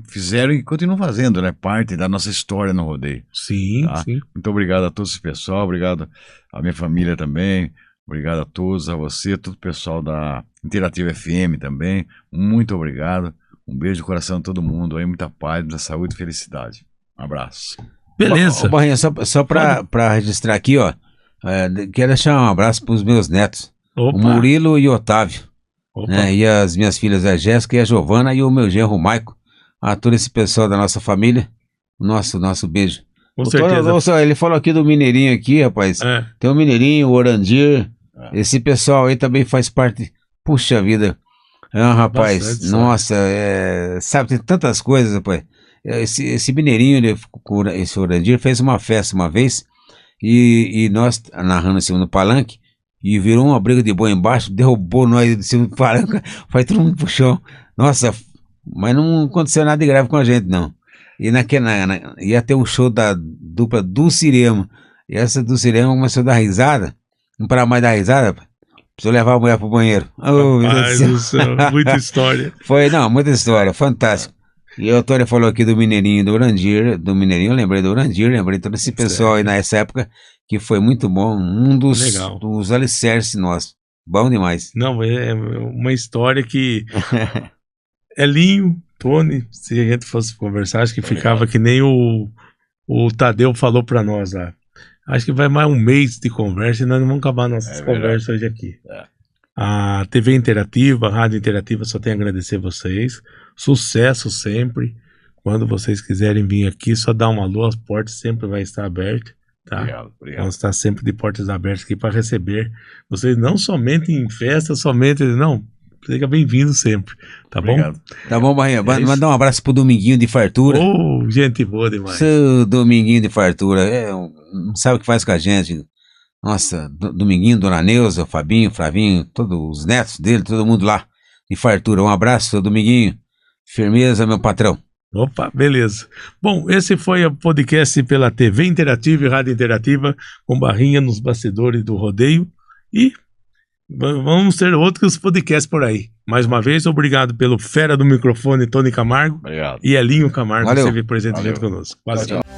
fizeram e continuam fazendo, né, parte da nossa história no rodeio. Sim, tá? Sim. Muito obrigado a todo esse pessoal, obrigado à minha família também, obrigado a todos, a você, todo o pessoal da Interativa FM também, muito obrigado, um beijo no coração de todo mundo, aí, muita paz, muita saúde e felicidade. Um abraço. Beleza. Barrinha, só para registrar aqui, ó, quero deixar um abraço para os meus netos, o Murilo e o Otávio, né, e as minhas filhas, a Jéssica e a Giovana, e o meu genro, o Maico, a todo esse pessoal da nossa família, nosso beijo. Com certeza. Ele falou aqui do Mineirinho aqui, rapaz, tem o Mineirinho, o Orandir, esse pessoal aí também faz parte, puxa vida, rapaz, bastante, nossa, sabe, tem tantas coisas, rapaz. Esse Mineirinho, esse Orandir, fez uma festa uma vez, e nós narrando em cima do palanque, e virou uma briga de boi embaixo, derrubou nós de cima do palanque, foi todo mundo pro chão. Nossa, mas não aconteceu nada de grave com a gente, não. E ia ter um show da dupla Dulcirema, e essa Dulcirema começou a dar risada, não para mais dar risada, precisou levar a mulher pro banheiro. Rapaz do céu, muita história. Muita história, fantástico. E o Tony falou aqui do Mineirinho, do Mineirinho, eu lembrei do Orandir, lembrei todo esse pessoal aí nessa época, que foi muito bom, um dos alicerces nossos, bom demais. Não, é uma história que Elinho, Tony, se a gente fosse conversar, acho que ficava que nem o Tadeu falou pra nós lá. Acho que vai mais um mês de conversa e nós não vamos acabar nossas conversas hoje aqui. A TV Interativa, a Rádio Interativa, só tenho a agradecer a vocês. Sucesso sempre. Quando vocês quiserem vir aqui, só dá um alô, as portas sempre vai estar abertas. Tá? Obrigado. Vamos estar sempre de portas abertas aqui para receber vocês, não somente em festa, não. Seja bem-vindo sempre, tá Obrigado. Bom? Tá bom, Barrinha. Mandar um abraço pro Dominguinho de Fartura. Gente boa demais. Seu Dominguinho de Fartura, não sabe o que faz com a gente. Nossa, Dominguinho, Dona Neuza, Fabinho, Flavinho, todos os netos dele, todo mundo lá de Fartura. Um abraço, seu Dominguinho. Firmeza, meu patrão. Opa, beleza. Bom, esse foi o podcast pela TV Interativa e Rádio Interativa, com Barrinha nos bastidores do rodeio. E vamos ter outros podcasts por aí. Mais uma vez, obrigado pelo fera do microfone, Tony Camargo. Obrigado. E Elinho Camargo, Valeu. que esteve presente junto conosco. Quase. Tchau.